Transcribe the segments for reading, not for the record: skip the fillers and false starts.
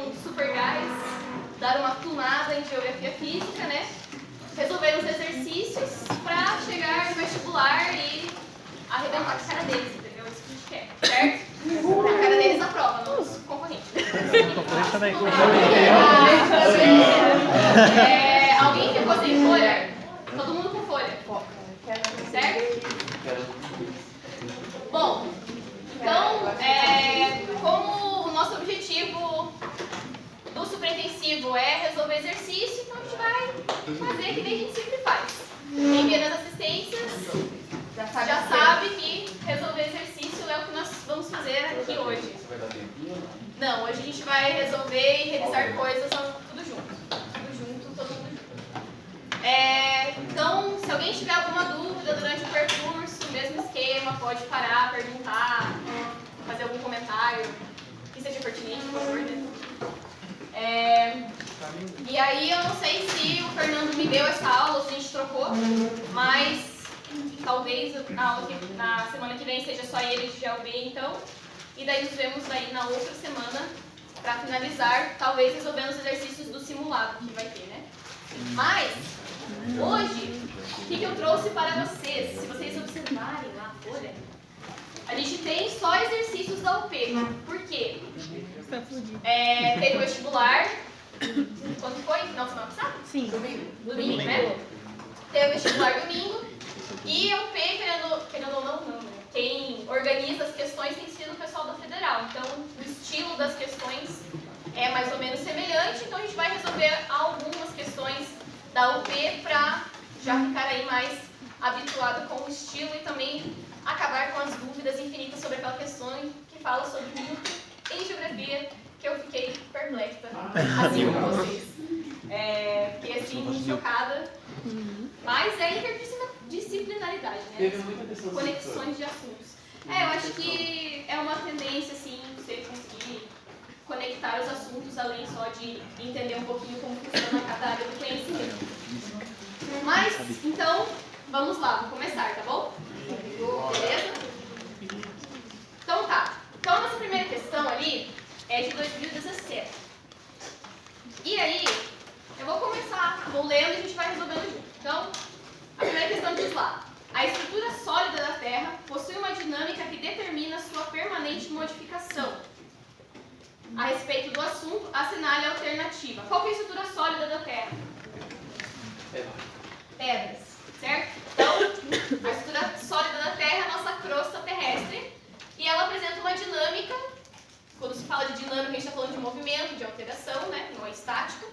um super gás, dar uma tunada em geografia física, né? Resolver os exercícios para chegar no vestibular e arrebentar a cara deles, entendeu? Isso que a gente quer, certo? A cara deles na prova, não os concorrentes. Concorrente também. Alguém ficou sem folha? Todo mundo com folha. Certo? Bom, então, como o nosso objetivo do superintensivo é resolver exercício, então a gente vai fazer que nem a gente sempre faz. Quem vê nas assistências já sabe que resolver exercício é o que nós vamos fazer aqui hoje. Não, hoje a gente vai resolver e revisar coisas tudo junto. Tudo junto, todo mundo junto. Então, se alguém tiver alguma dúvida durante o percurso, mesmo esquema, pode parar, perguntar, fazer algum comentário que seja pertinente, por favor, né? E aí, eu não sei se o Fernando me deu essa aula ou se a gente trocou, mas talvez a aula na semana que vem seja só ele de GLB, então. E daí nos vemos aí na outra semana para finalizar, talvez resolvendo os exercícios do simulado que vai ter, né? Mas, hoje, o que eu trouxe para vocês? Se vocês observarem lá a folha, a gente tem só exercícios da UP. Por quê? Teve o vestibular. Quando foi? Final de semana passada? Sim. Domingo, né? Teve o vestibular domingo. E a UP, querendo ou não, quem organiza as questões tem sido o pessoal da Federal. Então, o estilo das questões é mais ou menos semelhante. Então, a gente vai resolver algumas questões da UP para já ficar aí mais habituado com o estilo e também acabar com as dúvidas infinitas sobre aquela questão que fala sobre Newton em geografia, que eu fiquei perplexa, assim como vocês. Fiquei assim, muito chocada. Mas é interdisciplinaridade, né? Conexões de assuntos. Eu acho que é uma tendência, assim, você conseguir conectar os assuntos além só de entender um pouquinho como funciona cada área do conhecimento. Mas, então, vamos lá, vou começar, tá bom? Beleza? Então tá. Então, a nossa primeira questão ali é de 2017. E aí, eu vou começar, vou lendo e a gente vai resolvendo junto. Então, a primeira questão diz lá: a estrutura sólida da Terra possui uma dinâmica que determina sua permanente modificação. A respeito do assunto, assinale a alternativa. Qual que é a estrutura sólida da Terra? Pedras, certo? Então, a estrutura sólida da Terra é a nossa crosta terrestre e ela apresenta uma dinâmica. Quando se fala de dinâmica, a gente está falando de movimento, de alteração, né? Não é estática.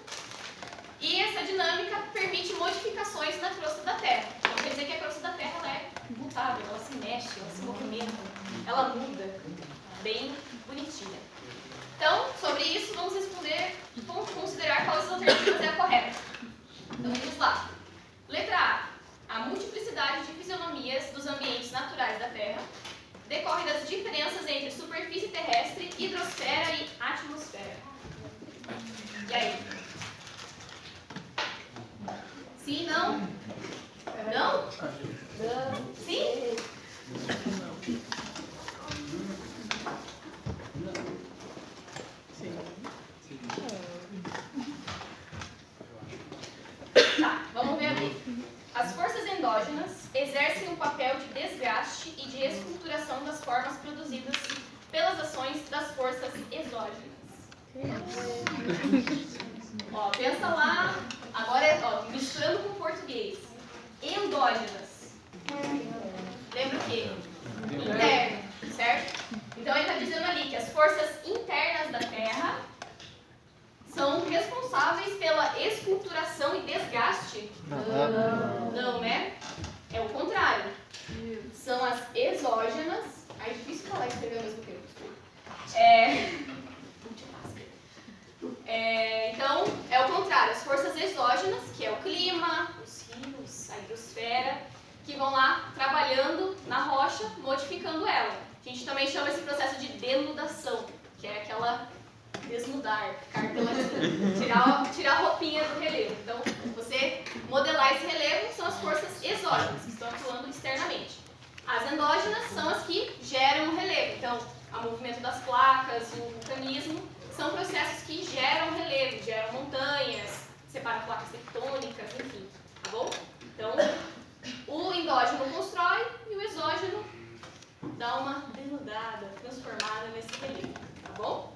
E essa dinâmica permite modificações na crosta da Terra. Então, quer dizer que a crosta da Terra ela é mutável, ela se mexe, ela se movimenta, ela muda. Bem bonitinha. Então, sobre isso, vamos responder, vamos considerar quais as alternativas é a correta. Então, vamos lá. Letra A. A multiplicidade de fisionomias dos ambientes naturais da Terra decorre das diferenças entre superfície terrestre, hidrosfera e atmosfera. E aí? Sim, não? Não? Sim? Tá, vamos ver ali. As forças endógenas exercem um papel de desgaste e de esculturação das formas produzidas pelas ações das forças exógenas. Ó, pensa lá, agora misturando com o português. Endógenas. Lembra o quê? Interno, certo? Então ele está dizendo ali que as forças internas da Terra são responsáveis pela esculturação e desgaste? Não, né? É o contrário. São as exógenas. Ai, é difícil falar e escrever ao mesmo tempo. Então, é o contrário. As forças exógenas, que é o clima, os rios, a hidrosfera, que vão lá trabalhando na rocha, modificando ela. A gente também chama esse processo de denudação, que é aquela desnudar, tirar a roupinha do relevo. Então, você modelar esse relevo são as forças exógenas, que estão atuando externamente. As endógenas são as que geram o relevo. Então, o movimento das placas, o vulcanismo, são processos que geram separa placas tectônicas, enfim, tá bom? Então, o endógeno constrói e o exógeno dá uma denudada, transformada nesse relevo, tá bom?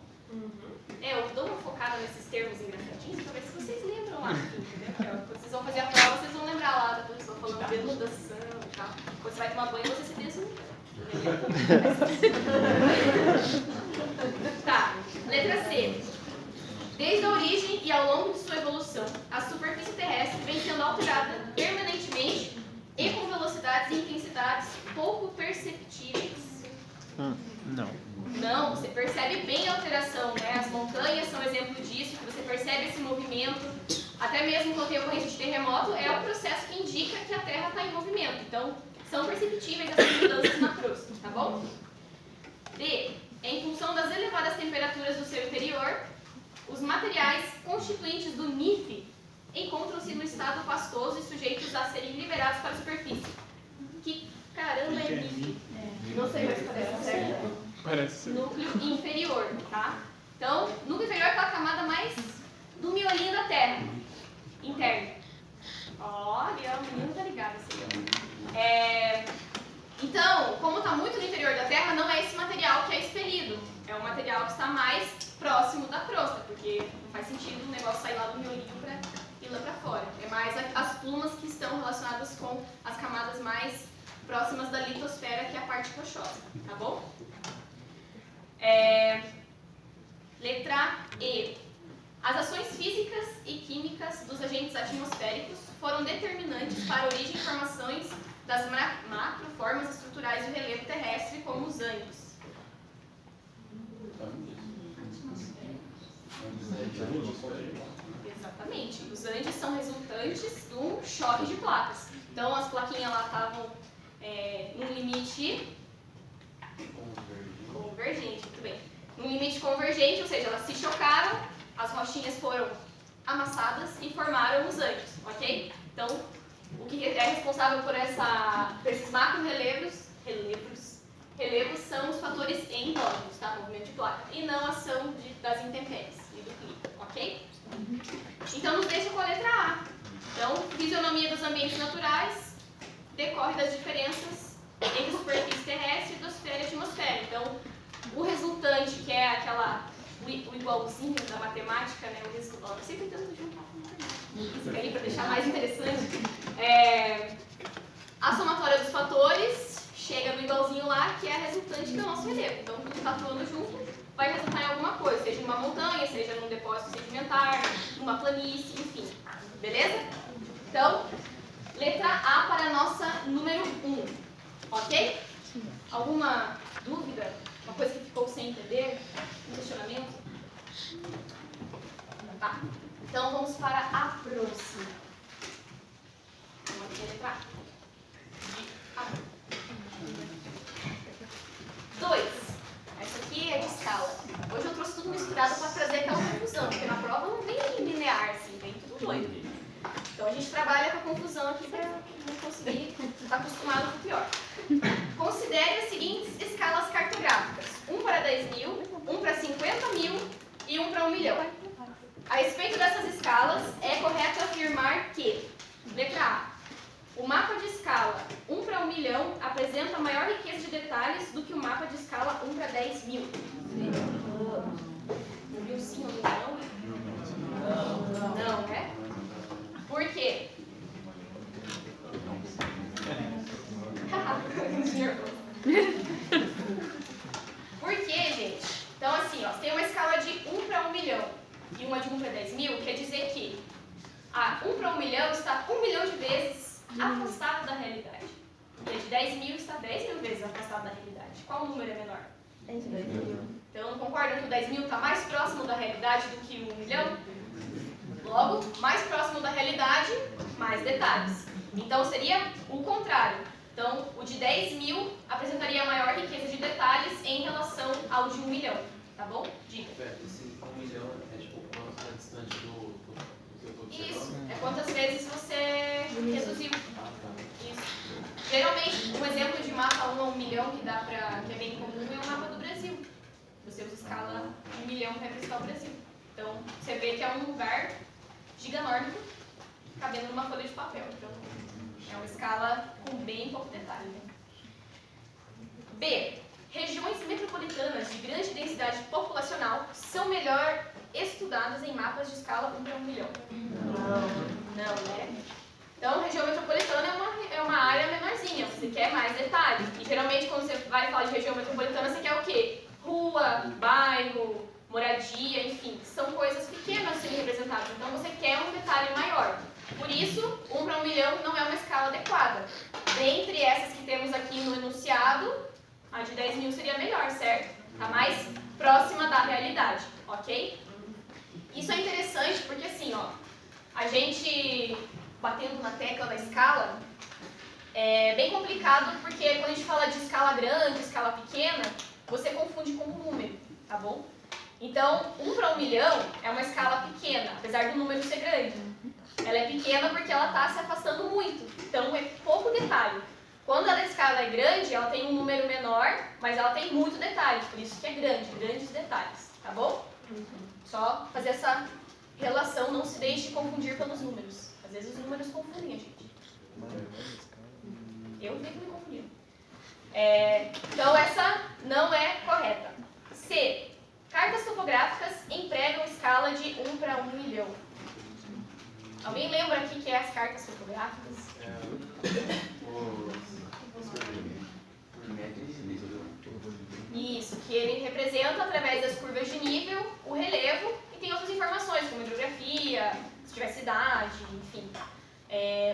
Eu dou uma focada nesses termos engraçadinhos para ver se vocês lembram lá, entendeu? Quando vocês vão fazer a prova, vocês vão lembrar lá da pessoa falando denudação e tal. Quando você vai tomar banho, você se desnuda. Tá, letra C. Desde a origem e ao longo de sua evolução, a superfície terrestre vem sendo alterada permanentemente e com velocidades e intensidades pouco perceptíveis. Não, você percebe bem a alteração, né? As montanhas são exemplo disso, que você percebe esse movimento. Até mesmo quando tem ocorrência de terremoto, é o processo que indica que a Terra está em movimento. Então, são perceptíveis essas mudanças na crosta, tá bom? D. Em função das elevadas temperaturas do seu interior, os materiais constituintes do NIF encontram-se no estado pastoso e sujeitos a serem liberados para a superfície. Que caramba é NIF? Não sei se parece certo. Parece. Núcleo inferior, tá? Então, núcleo inferior é aquela camada mais do miolinho da Terra, interno. Olha, o menino tá ligado assim. Então, como está muito no interior da Terra, não é esse material que é expelido. É o material que está mais próximo da crosta, porque não faz sentido o negócio sair lá do miolinho para ir lá para fora. É mais as plumas que estão relacionadas com as camadas mais próximas da litosfera, que é a parte rochosa, tá bom? Letra E. As ações físicas e químicas dos agentes atmosféricos foram determinantes para a origem e formações das macroformas estruturais do relevo terrestre, como os Andes. Exatamente. Os Andes são resultantes de um choque de placas. Então, as plaquinhas lá estavam num limite convergente, muito bem. Num limite convergente, ou seja, elas se chocaram, as rochinhas foram amassadas e formaram os Andes, ok? Então, o que é responsável por esses macro-relevos são os fatores endógenos, tá? Movimento de placa, e não a ação das intempéries e do clima, ok? Então, nos deixa com a letra A. Então, fisionomia dos ambientes naturais decorre das diferenças entre a superfície terrestre, hidrosfera e atmosfera. Então, o resultante, que é o igualzinho da matemática, né? O resultado, eu sempre tentando juntar com isso aí para deixar mais interessante. A somatória dos fatores chega no igualzinho lá, que é a resultante do nosso relevo. Então, tudo está atuando junto, vai resultar em alguma coisa, seja numa montanha, seja num depósito sedimentar, numa planície, enfim. Beleza? Então, letra A para a nossa número 1. Ok? Alguma dúvida? Uma coisa que ficou sem entender? Um questionamento? Tá. Então, vamos para a próxima. Vamos aqui a letra A. 2. Essa aqui é de escala. Hoje eu trouxe tudo misturado para trazer aquela confusão, porque na prova não vem linear, assim, vem tudo doido. Então a gente trabalha com a confusão aqui para não conseguir estar acostumado com o pior. Considere as seguintes escalas cartográficas: 1 para 10 mil, 1 para 50 mil e 1 para 1 milhão. A respeito dessas escalas, é correto afirmar que, letra A, o mapa de escala 1 para 1 milhão apresenta maior riqueza de detalhes do que o mapa de escala 1 para 10 mil. Um milzinho, um milhão? Não, né? Por quê? Por quê, gente? Então, assim, ó, tem uma escala de 1 para 1 milhão e uma de 1 para 10 mil, quer dizer que a 1 para 1 milhão está 1 milhão de vezes afastado da realidade. E a de 10 mil está 10 mil vezes afastado da realidade. Qual número é menor? 10 mil. Então, concordam que o 10 mil está mais próximo da realidade do que o 1 milhão? Logo, mais próximo da realidade, mais detalhes. Então, seria o contrário. Então, o de 10 mil apresentaria maior riqueza de detalhes em relação ao de 1 milhão. Tá bom? Dica. Esse 1 milhão é tipo quanto está distante do que eu estou observando? Isso. É quantas vezes você reduziu. Isso. Geralmente, um exemplo de mapa 1 a 1 milhão que é bem comum é o mapa do Brasil. Você usa escala 1 milhão para representar o Brasil. Então, você vê que é um lugar giganômico cabendo numa folha de papel. Então, é uma escala com bem pouco detalhe. Né? B. Regiões metropolitanas de grande densidade populacional são melhor estudadas em mapas de escala 1 para 1 milhão. Não, né? Então, região metropolitana é uma área menorzinha, você quer mais detalhes. E geralmente, quando você vai falar de região metropolitana, você quer o quê? Rua, bairro, moradia, enfim. São coisas pequenas sendo representadas. Então, você quer um detalhe maior. Por isso, 1 para 1 milhão não é uma escala adequada. Dentre essas que temos aqui no enunciado, a de 10 mil seria melhor, certo? Está mais próxima da realidade, ok? Isso é interessante porque, assim, ó, a gente batendo na tecla da escala é bem complicado porque quando a gente fala de escala grande, escala pequena, você confunde com o número, tá bom? Então, 1 para 1 milhão é uma escala pequena, apesar do número ser grande. Ela é pequena porque ela está se afastando muito, então é pouco detalhe. Quando a escala é grande, ela tem um número menor, mas ela tem muito detalhe, por isso que é grande, grandes detalhes, tá bom? Só fazer essa relação, não se deixe confundir pelos números. Às vezes os números confundem a gente. Eu fico me confundindo. Então essa não é correta. C. Cartas topográficas empregam escala de 1 para 1 milhão. Alguém lembra aqui o que é as cartas topográficas? Isso, que ele representa através das curvas de nível, o relevo e tem outras informações, como hidrografia, se tiver cidade, enfim.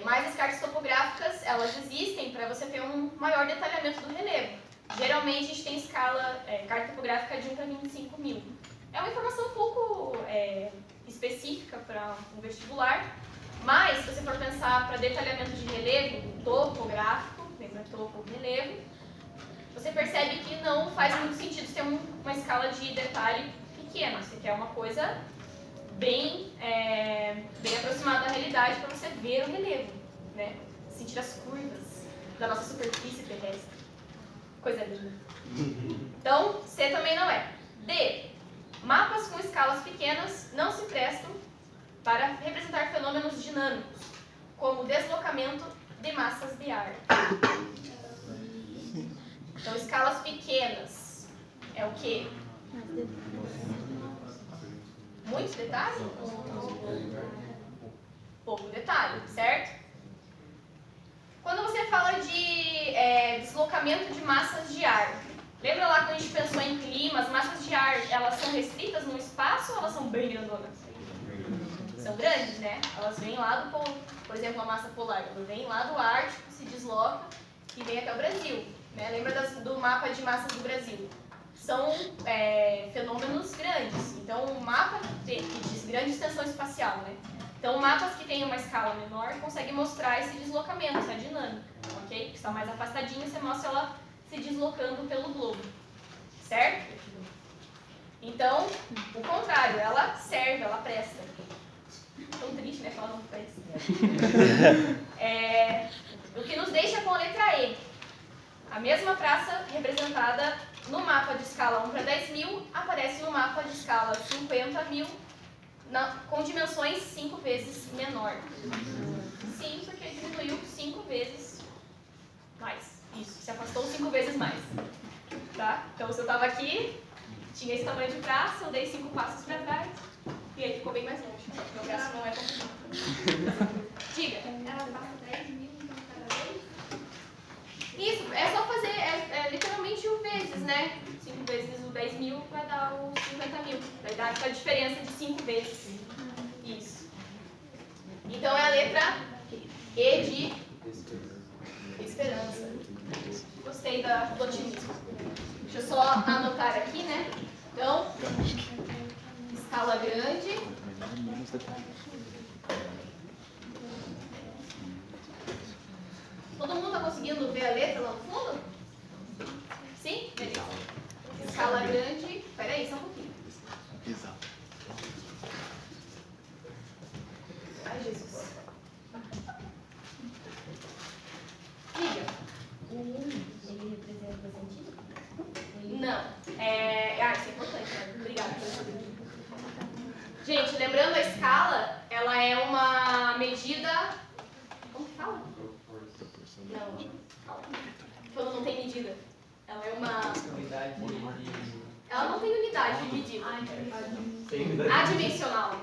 Mas as cartas topográficas, elas existem para você ter um maior detalhamento do relevo. Geralmente a gente tem carta topográfica de 1 para 25 mil. É uma informação um pouco específica para um vestibular, mas se você for pensar para detalhamento de relevo topográfico, lembra topo, relevo, você percebe que não faz muito sentido ter uma escala de detalhe pequena. Você quer uma coisa bem aproximada da realidade para você ver o relevo, né? Sentir as curvas da nossa superfície terrestre. Coisa linda. Então, C também não é. D. Mapas com escalas pequenas não se prestam para representar fenômenos dinâmicos, como o deslocamento de massas de ar. Então, escalas pequenas é o quê? Muitos detalhes? Pouco detalhe, certo? Quando você fala de deslocamento de massas de ar, lembra lá quando a gente pensou em clima, as massas de ar, elas são restritas no espaço ou elas são bem grandonas? São grandes, né? Elas vêm lá do polo, por exemplo, a massa polar, ela vem lá do Ártico, se desloca e vem até o Brasil. Né? Lembra do mapa de massas do Brasil? São fenômenos grandes. Então, um mapa que diz grande extensão espacial, né? Então, mapas que têm uma escala menor conseguem mostrar esse deslocamento, essa dinâmica, ok? Que está mais afastadinha, você mostra ela se deslocando pelo globo, certo? Então, o contrário, ela serve, ela presta. Tão triste, né? Falar não presta. O que nos deixa com a letra E. A mesma praça representada no mapa de escala 1 para 10 mil aparece no mapa de escala 50 mil com dimensões 5 vezes menor. Sim, porque diminuiu 5 vezes mais. Isso, se afastou 5 vezes mais. Tá? Então, se eu estava aqui, tinha esse tamanho de praça, eu dei 5 passos para trás e aí ficou bem mais longe. Meu braço não é comprimado. Diga. Ela passa 10 mil então cada vez? Isso, é só fazer literalmente o vezes, né? 5 vezes o 10 mil vai dar os 50 mil. Vai dar aquela diferença de 5 vezes. Isso. Então é a letra E de esperança. Gostei do otimismo. Deixa eu só anotar aqui, né? Então, escala grande. Todo mundo está conseguindo ver a letra lá no fundo? Sim? Beleza. Escala grande. Peraí, só um pouquinho. Ai, Jesus. Diga. Ele representa sentido? Não. Isso é importante, né? Obrigada. Gente, lembrando, a escala, ela ela é uma medida... Como que fala? Não. Quando não tem medida. Ela é uma... Ela não tem unidade de medida. Adimensional.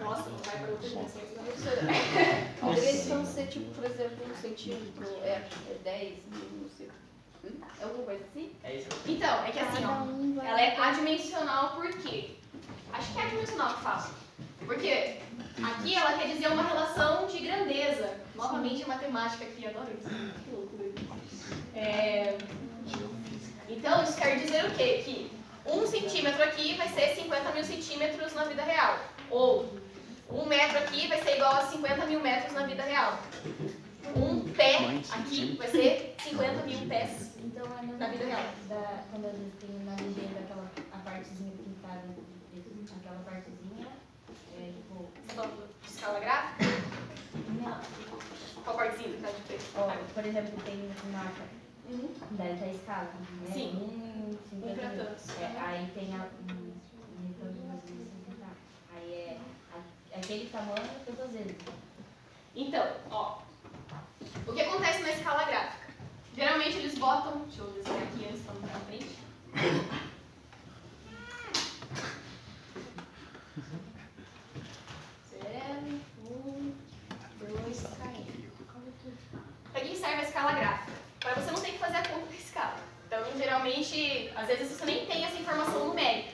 Nossa, não vai para outras dimensões da professora. Poderia então ser, tipo, por exemplo, um centímetro é 10, não sei. É alguma coisa assim? É isso. Então, é que assim, ó, ela é adimensional por quê? Acho que é adimensional que fala. Porque aqui ela quer dizer uma relação de grandeza. Novamente a matemática aqui, adoro isso. Que loucura. Então, isso quer dizer o quê? Que 1 centímetro aqui vai ser 50 mil centímetros na vida real. Ou 1 metro aqui vai ser igual a 50 mil metros na vida real. 1 pé aqui vai ser 50 mil pés. Então, na vida real. Quando eles têm na legenda a partezinha pintada, aquela partezinha, tipo... De escala gráfica? Não. Qual partezinha tá de preto? Ó, por exemplo, tem marca, daí tá a escala, né? Sim. 50 pra mil. tantos. Aí tem aí é aquele tamanho tantas vezes. Então, ó, o que acontece na escala gráfica? Geralmente eles botam, deixa eu desenhar aqui antes para não ficar na frente. Para que serve a escala gráfica? Para você não ter que fazer a conta da escala. Então, geralmente, às vezes você nem tem essa informação numérica.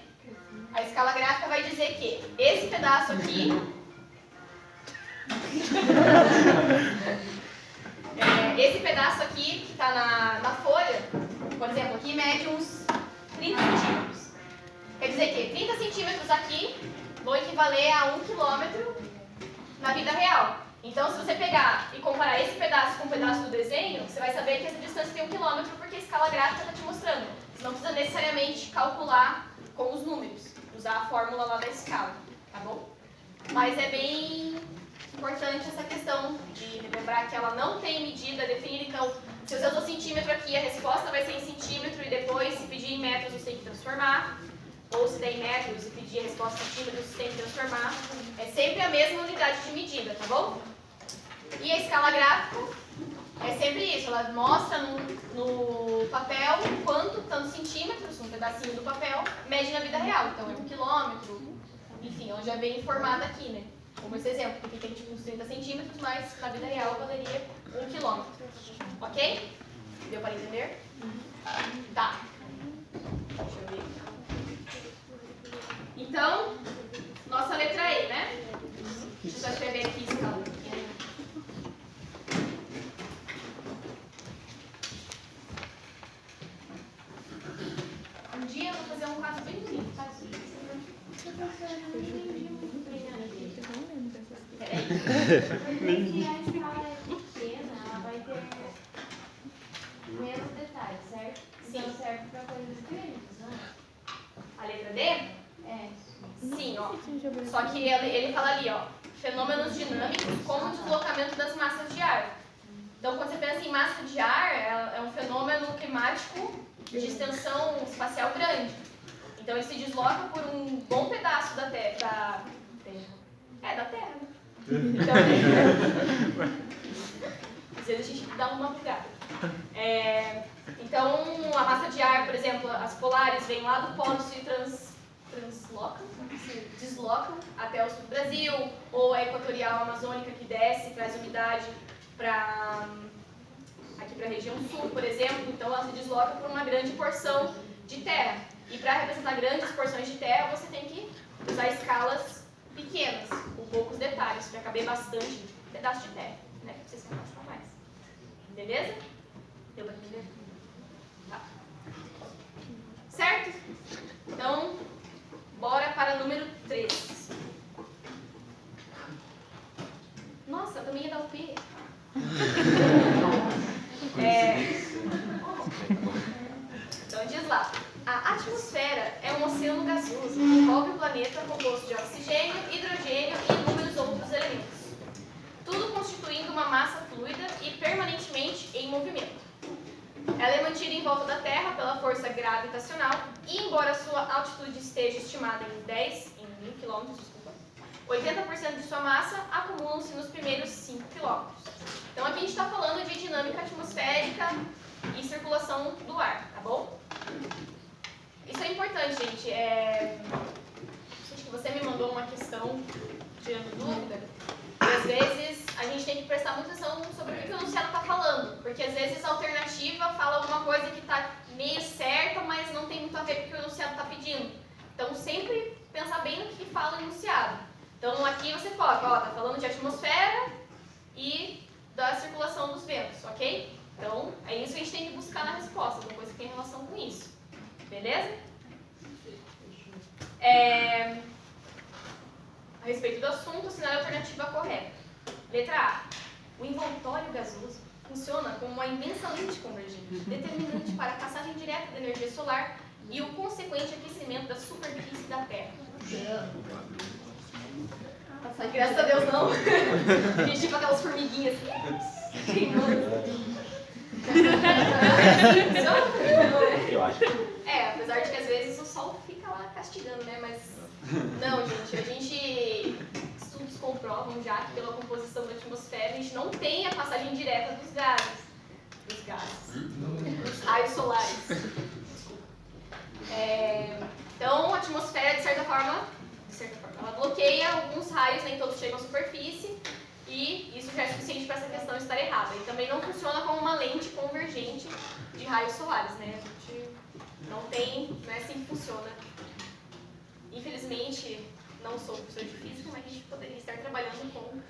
A escala gráfica vai dizer que esse pedaço aqui esse pedaço aqui que está na folha, por exemplo, aqui mede uns 30 centímetros. Quer dizer que 30 centímetros aqui vão equivaler a 1 quilômetro na vida real. Então, se você pegar e comparar esse pedaço com o pedaço do desenho, você vai saber que essa distância tem 1 quilômetro porque a escala gráfica está te mostrando. Você não precisa necessariamente calcular com os números, usar a fórmula lá da escala, tá bom? Mas é bem importante essa questão de lembrar que ela não tem medida definida. Então, se você usou centímetro aqui, a resposta vai ser em centímetro e depois, se pedir em metros, você tem que transformar. Ou se der em metros e pedir a resposta em centímetros, você tem que transformar. É sempre a mesma unidade de medida, tá bom? E a escala gráfica é sempre isso. Ela mostra no papel quanto, tantos centímetros, um pedacinho do papel, mede na vida real. Então, é 1 quilômetro, enfim, ela já é bem informada aqui, né? Como esse exemplo, porque tem tipo uns 30 centímetros, mas na vida real valeria 1 quilômetro. Ok? Deu para entender? Tá. Deixa eu ver. Então, nossa letra E, né? Deixa eu só escrever aqui escala. Um dia eu vou fazer um quadro bem bonito, tá? Porque se a escala é pequena, ela vai ter menos detalhes, certo? Sim. Então serve para coisas grandes, não? A letra D? É. Sim, ó. Só que ele fala ali, ó, fenômenos dinâmicos como o deslocamento das massas de ar. Então, quando você pensa em massa de ar, é um fenômeno climático de extensão espacial grande. Então, ele se desloca por um bom pedaço da Terra. Da Terra, né? Então, às vezes a gente dá uma bugada. Então, a massa de ar, por exemplo, as polares vêm lá do polo se deslocam até o sul do Brasil, ou a equatorial amazônica que desce, traz umidade aqui para a região sul, por exemplo. Então, ela se desloca por uma grande porção de terra. E para representar grandes porções de terra, você tem que usar escalas pequenas, com poucos detalhes, para caber bastante pedaço de terra, né? Para vocês cansam mais. Beleza? Deu para entender? Tá. Certo? Então, bora para o número 3. Nossa, também ia dar o P. Então, diz lá. A atmosfera é um oceano gasoso que envolve o planeta composto de oxigênio, hidrogênio e inúmeros outros elementos. Tudo constituindo uma massa fluida e permanentemente em movimento. Ela é mantida em volta da Terra pela força gravitacional e, embora sua altitude esteja estimada em 10 km quilômetros, desculpa, 80% de sua massa acumulam-se nos primeiros 5 quilômetros. Então aqui a gente está falando de dinâmica atmosférica e circulação do ar, tá bom? Isso é importante, gente. Acho que você me mandou uma questão tirando dúvida. E às vezes a gente tem que prestar muita atenção sobre o que o enunciado está falando. Porque às vezes a alternativa fala alguma coisa que está meio certa, mas não tem muito a ver com o que o enunciado está pedindo. Então sempre pensar bem no que fala o enunciado. Então aqui você coloca, ó, tá falando de atmosfera e da circulação dos ventos, ok? Então é isso que a gente tem que buscar na resposta, alguma coisa que tem relação com isso. Beleza? A respeito do assunto, assinale a alternativa correta. Letra A. O envoltório gasoso funciona como uma imensa lente convergente, determinante para a passagem direta da energia solar e o consequente aquecimento da superfície da Terra. Graças a Deus não. A gente tipo aquelas formiguinhas queimando. Eu acho. Apesar de que às vezes o sol fica lá castigando, né? Mas não, gente, estudos comprovam já que pela composição da atmosfera a gente não tem a passagem direta dos gases. Dos raios solares. Desculpa. Então a atmosfera, de certa forma, ela bloqueia alguns raios, nem todos chegam à superfície. E isso já é suficiente para essa questão estar errada. E também não funciona como uma lente convergente de raios solares, né? A gente não é assim que funciona. Infelizmente, não sou professor de física, mas a gente poderia estar trabalhando com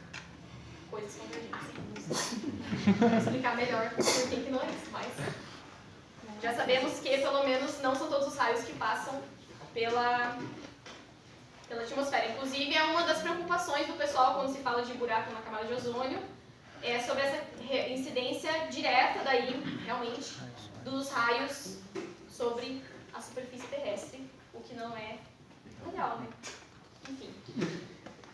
coisas convergentes. Vou explicar melhor por que não é isso, mas já sabemos que, pelo menos, não são todos os raios que passam pela atmosfera. Inclusive, é uma das preocupações do pessoal quando se fala de buraco na camada de ozônio, sobre essa incidência direta daí, realmente, dos raios sobre a superfície terrestre, o que não é legal, né? Enfim.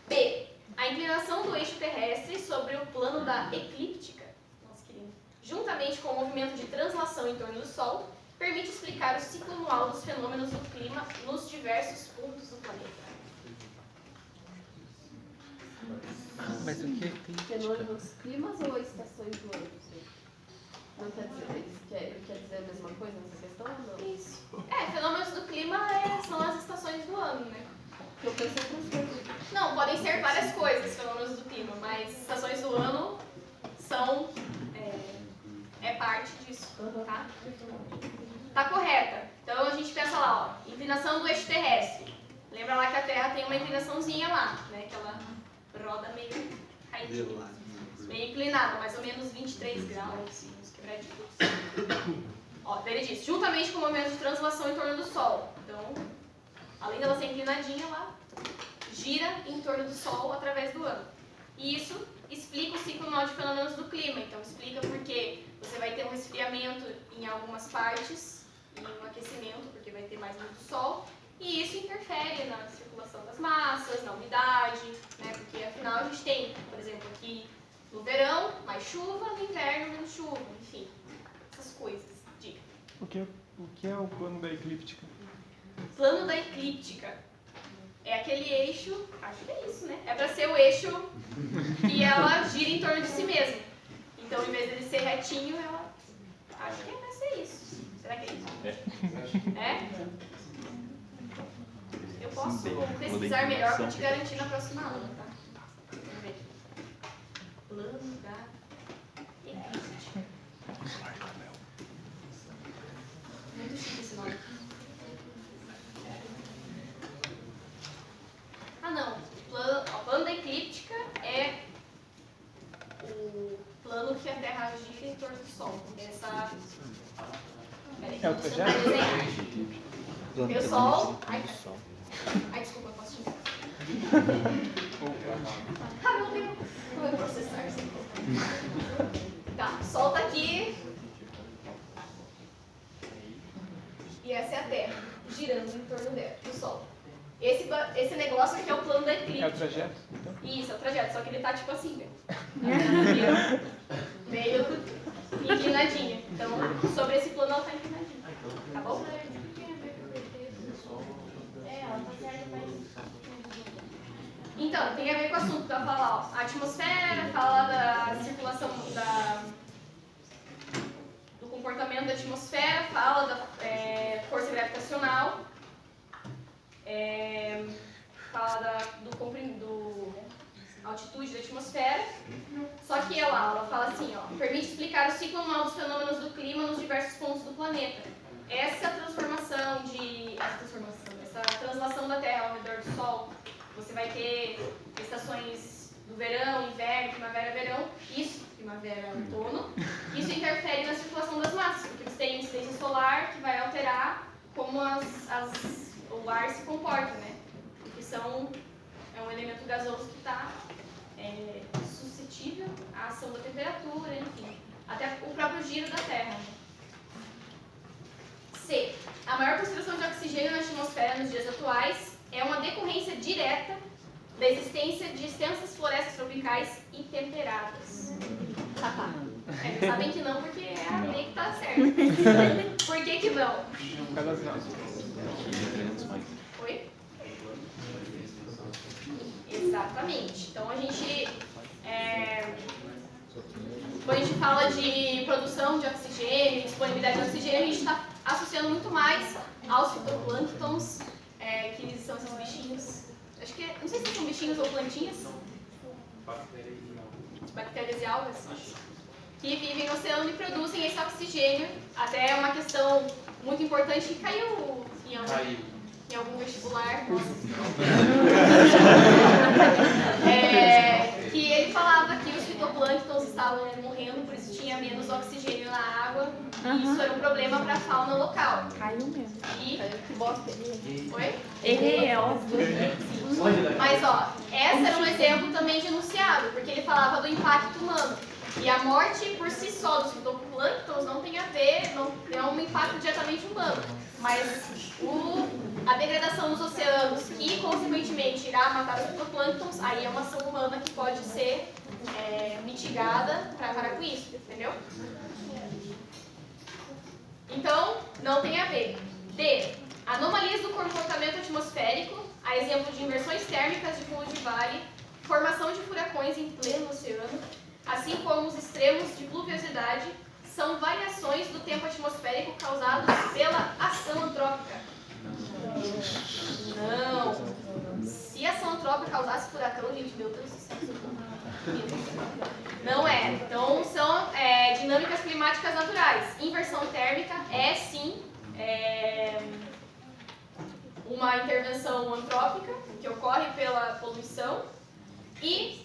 B. A inclinação do eixo terrestre sobre o plano da eclíptica, juntamente com o movimento de translação em torno do Sol, permite explicar o ciclo anual dos fenômenos do clima nos diversos pontos do planeta. Mas o que é eclíptica? Fenômenos climas ou estações do ano? Não quer dizer isso? Quer dizer a mesma coisa nessa questão ou não? Isso. Fenômenos do clima são as estações do ano, né? Eu penso em outras coisas. Não, podem ser várias coisas, fenômenos do clima, mas estações do ano são parte disso, tá? Tá correta. Então a gente pensa lá, ó, inclinação do eixo terrestre. Lembra lá que a Terra tem uma inclinaçãozinha lá, né? Que ela roda meio caidinha, meio inclinada, mais ou menos 23 graus, uns quebradinhos. Ó, daí ele diz, juntamente com o movimento de translação em torno do Sol. Então, além dela ser inclinadinha, ela gira em torno do Sol através do ano. E isso explica o ciclo anual de fenômenos do clima. Então, explica porque você vai ter um resfriamento em algumas partes e um aquecimento, porque vai ter mais luz do Sol. E isso interfere na circulação das massas, na umidade, né? Porque afinal a gente tem, por exemplo, aqui no verão mais chuva, no inverno menos chuva, enfim, essas coisas. Diga. O que é o plano da eclíptica? Plano da eclíptica é aquele eixo, acho que é isso, né? É para ser o eixo que ela gira em torno de si mesma. Então, em vez dele ser retinho, ela... Acho que vai ser isso. Será que é isso? É? Eu posso pesquisar melhor para te garantir na próxima aula, tá? Vamos ver. Plano da eclíptica. Muito chique esse nome. Não. O plano da eclíptica é o plano que a Terra gira em torno do Sol. Essa... Peraí, É o trajeto? Meu Sol... Ai, desculpa, eu posso te enganar. Meu Deus! Não vai processar isso. Tá, o Sol tá aqui. E essa é a Terra, girando em torno do Sol. Esse negócio aqui é o plano da eclíptica. É o trajeto? Então? Isso, é o trajeto, só que ele tá tipo assim, né? Meio inclinadinho. Então, sobre esse plano ela tá inclinadinha. Tá bom? Ela tá certa, mas Então, tem a ver com o assunto, tá? Fala, ó, a atmosfera, fala da circulação do comportamento da atmosfera, fala da força gravitacional, fala do altitude da atmosfera. Só que ela fala assim, ó, permite explicar o ciclo anual dos fenômenos do clima nos diversos pontos do planeta. Essa translação da Terra ao redor do Sol, você vai ter estações do verão, inverno, primavera, verão, primavera, outono. Isso interfere na circulação das massas, porque você tem incidência solar que vai alterar como o ar se comporta, né? Porque é um elemento gasoso que está suscetível à ação da temperatura, enfim, até o próprio giro da Terra. Né? C. A maior concentração de oxigênio na atmosfera nos dias atuais é uma decorrência direta da existência de extensas florestas tropicais e temperadas. Sabem que não, porque é a lei que está certa. Por que não? Oi? Exatamente. Então a gente, quando a gente fala de produção de oxigênio, disponibilidade de oxigênio, a gente está associando muito mais aos fitoplânctons, que são esses bichinhos. Acho que não sei se são bichinhos ou plantinhas. Bactérias e algas. Que vivem no oceano e produzem esse oxigênio. Até uma questão muito importante que caiu em algum vestibular. Que ele falava que os fitoplânctons estavam morrendo, por isso tinha menos oxigênio na água. E isso era um problema para a fauna local. Caiu mesmo. Que bosta. Oi? Errei, é óbvio. Mas, ó, essa era um exemplo também de enunciado, porque ele falava do impacto humano. E a morte por si só dos fitoplânctons não tem a ver, não é um impacto diretamente humano. Mas a degradação dos oceanos, que consequentemente irá matar os fitoplânctons, aí é uma ação humana que pode ser mitigada para parar com isso, entendeu? Então, não tem a ver. D. Anomalias do comportamento atmosférico, a exemplo de inversões térmicas de fundo de vale, formação de furacões em pleno oceano, assim como os extremos de pluviosidade, são variações do tempo atmosférico causados pela ação antrópica. Não. Se a ação antrópica causasse furacão, gente, meu Deus do céu. Não é. Então, são dinâmicas climáticas naturais. Inversão térmica é, sim, uma intervenção antrópica que ocorre pela poluição. E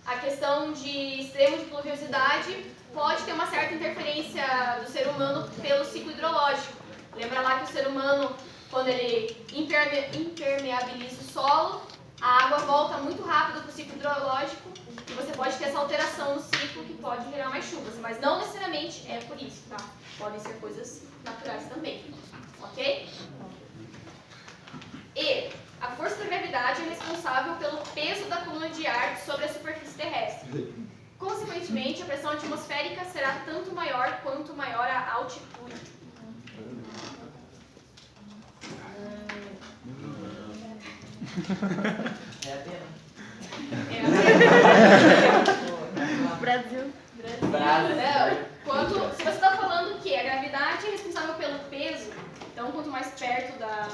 a questão de extremo de pluviosidade pode ter uma certa interferência do ser humano pelo ciclo hidrológico. Lembra lá que o ser humano, quando ele impermeabiliza o solo, a água volta muito rápido para o ciclo hidrológico e você pode ter essa alteração no ciclo que pode gerar mais chuvas, mas não necessariamente é por isso, tá? Podem ser coisas naturais também, ok? E a força da gravidade é responsável pelo peso da coluna de ar sobre a superfície terrestre. Consequentemente, a pressão atmosférica será tanto maior quanto maior a altitude. É a pena. Brasil. Se você está falando que a gravidade é responsável pelo peso, então quanto mais perto da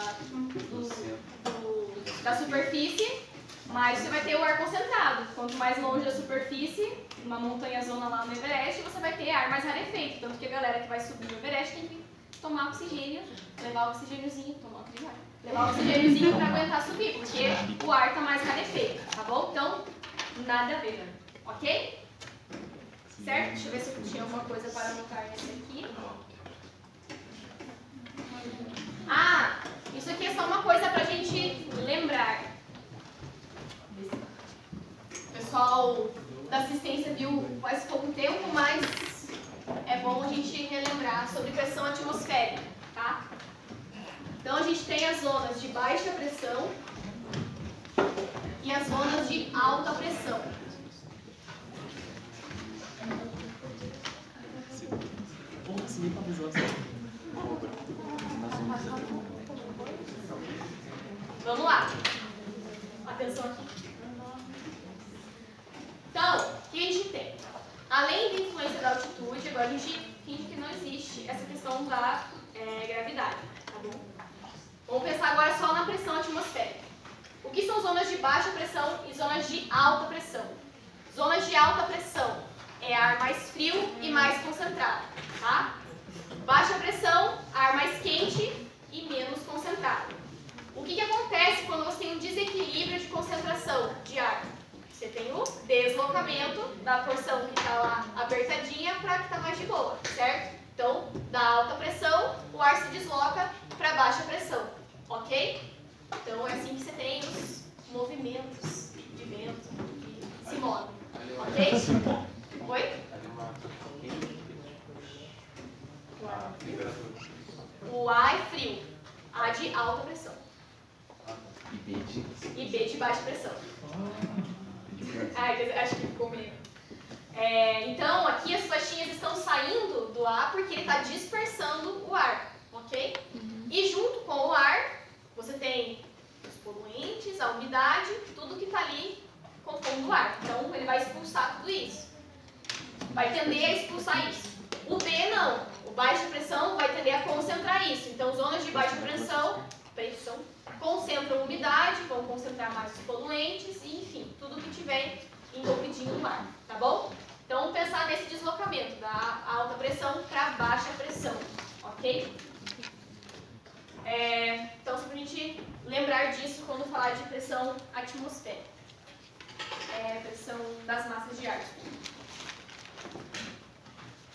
superfície, mais você vai ter o ar concentrado. Quanto mais longe da superfície, uma montanha-zona lá no Everest, você vai ter ar mais rarefeito. Tanto que a galera que vai subir no Everest tem que tomar oxigênio, levar oxigêniozinho para aguentar subir, porque o ar está mais rarefeito, tá bom? Então, nada a ver, ok? Certo? Deixa eu ver se eu tinha alguma coisa para anotar nesse aqui. Ah, isso aqui é só uma coisa para a gente lembrar. O pessoal da assistência viu faz pouco tempo, mas é bom a gente relembrar sobre pressão atmosférica, tá? Então a gente tem as zonas de baixa pressão e as zonas de alta pressão. Vamos lá. Atenção aqui. Além da influência da altitude, agora a gente finge que não existe essa questão da gravidade, tá bom? Vamos pensar agora só na pressão atmosférica. O que são zonas de baixa pressão e zonas de alta pressão? Zonas de alta pressão é ar mais frio e mais concentrado, tá? Baixa pressão, ar mais quente e menos concentrado. O que acontece quando você tem um desequilíbrio de concentração de ar? Você tem o deslocamento da porção que está lá apertadinha para a que está mais de boa, certo? Então, da alta pressão, o ar se desloca para baixa pressão, ok? Então, é assim que você tem os movimentos de vento que se movem, ok? Oi? O A é frio, A de alta pressão e B de baixa pressão. Acho que ficou meio. Então, aqui as faixinhas estão saindo do ar porque ele está dispersando o ar, ok? E junto com o ar, você tem os poluentes, a umidade, tudo que está ali compondo o ar. Então, ele vai expulsar tudo isso. Vai tender a expulsar isso. O B não. O baixa pressão vai tender a concentrar isso. Então, zonas de baixa pressão concentram umidade, vão concentrar mais os poluentes e, enfim, tudo que tiver envolvidinho no ar, tá bom? Então, vamos pensar nesse deslocamento da alta pressão para baixa pressão, ok? Então, só para a gente lembrar disso quando falar de pressão atmosférica. Pressão das massas de ar.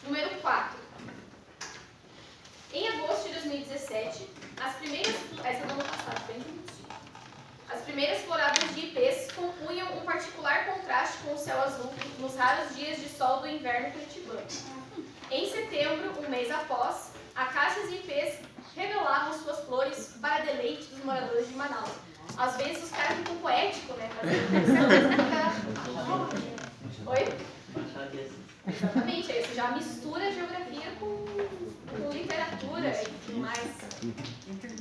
Número 4. Em agosto de 2017, as primeiras floradas de ipês compunham um particular contraste com o céu azul nos raros dias de sol do inverno curitibano. Em setembro, um mês após, acácias e ipês revelavam suas flores para deleite dos moradores de Manaus. Às vezes os caras ficam poéticos, né? Oi? Exatamente, aí você já mistura geografia com literatura e tudo mais.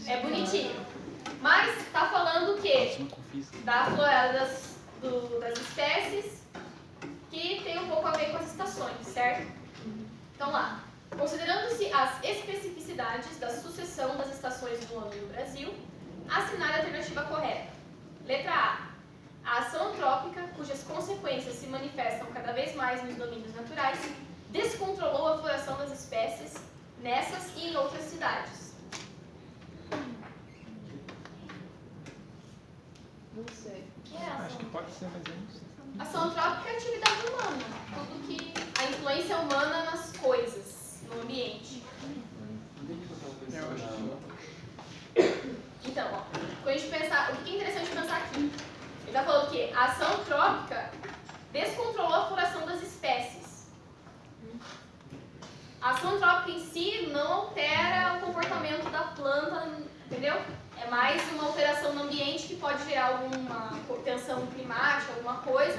É bonitinho. Mas está falando o quê? Da florada das espécies que tem um pouco a ver com as estações, certo? Então lá, considerando-se as especificidades da sucessão das estações do ano no Brasil, assinar a alternativa correta. Letra A. A ação antrópica, cujas consequências se manifestam cada vez mais nos domínios naturais, descontrolou a floração das espécies nessas e em outras cidades. Não sei. O que é a Acho ação? que pode ser, mas eu não sei. Ação antrópica é atividade humana, tudo que a influência humana nas coisas, no ambiente. Então, ó, quando a gente pensar, o que é interessante pensar aqui? Ele está falando que a ação antrópica descontrolou a floração das espécies. A ação antrópica em si não altera o comportamento da planta, entendeu? É mais uma alteração no ambiente que pode gerar alguma tensão climática, alguma coisa,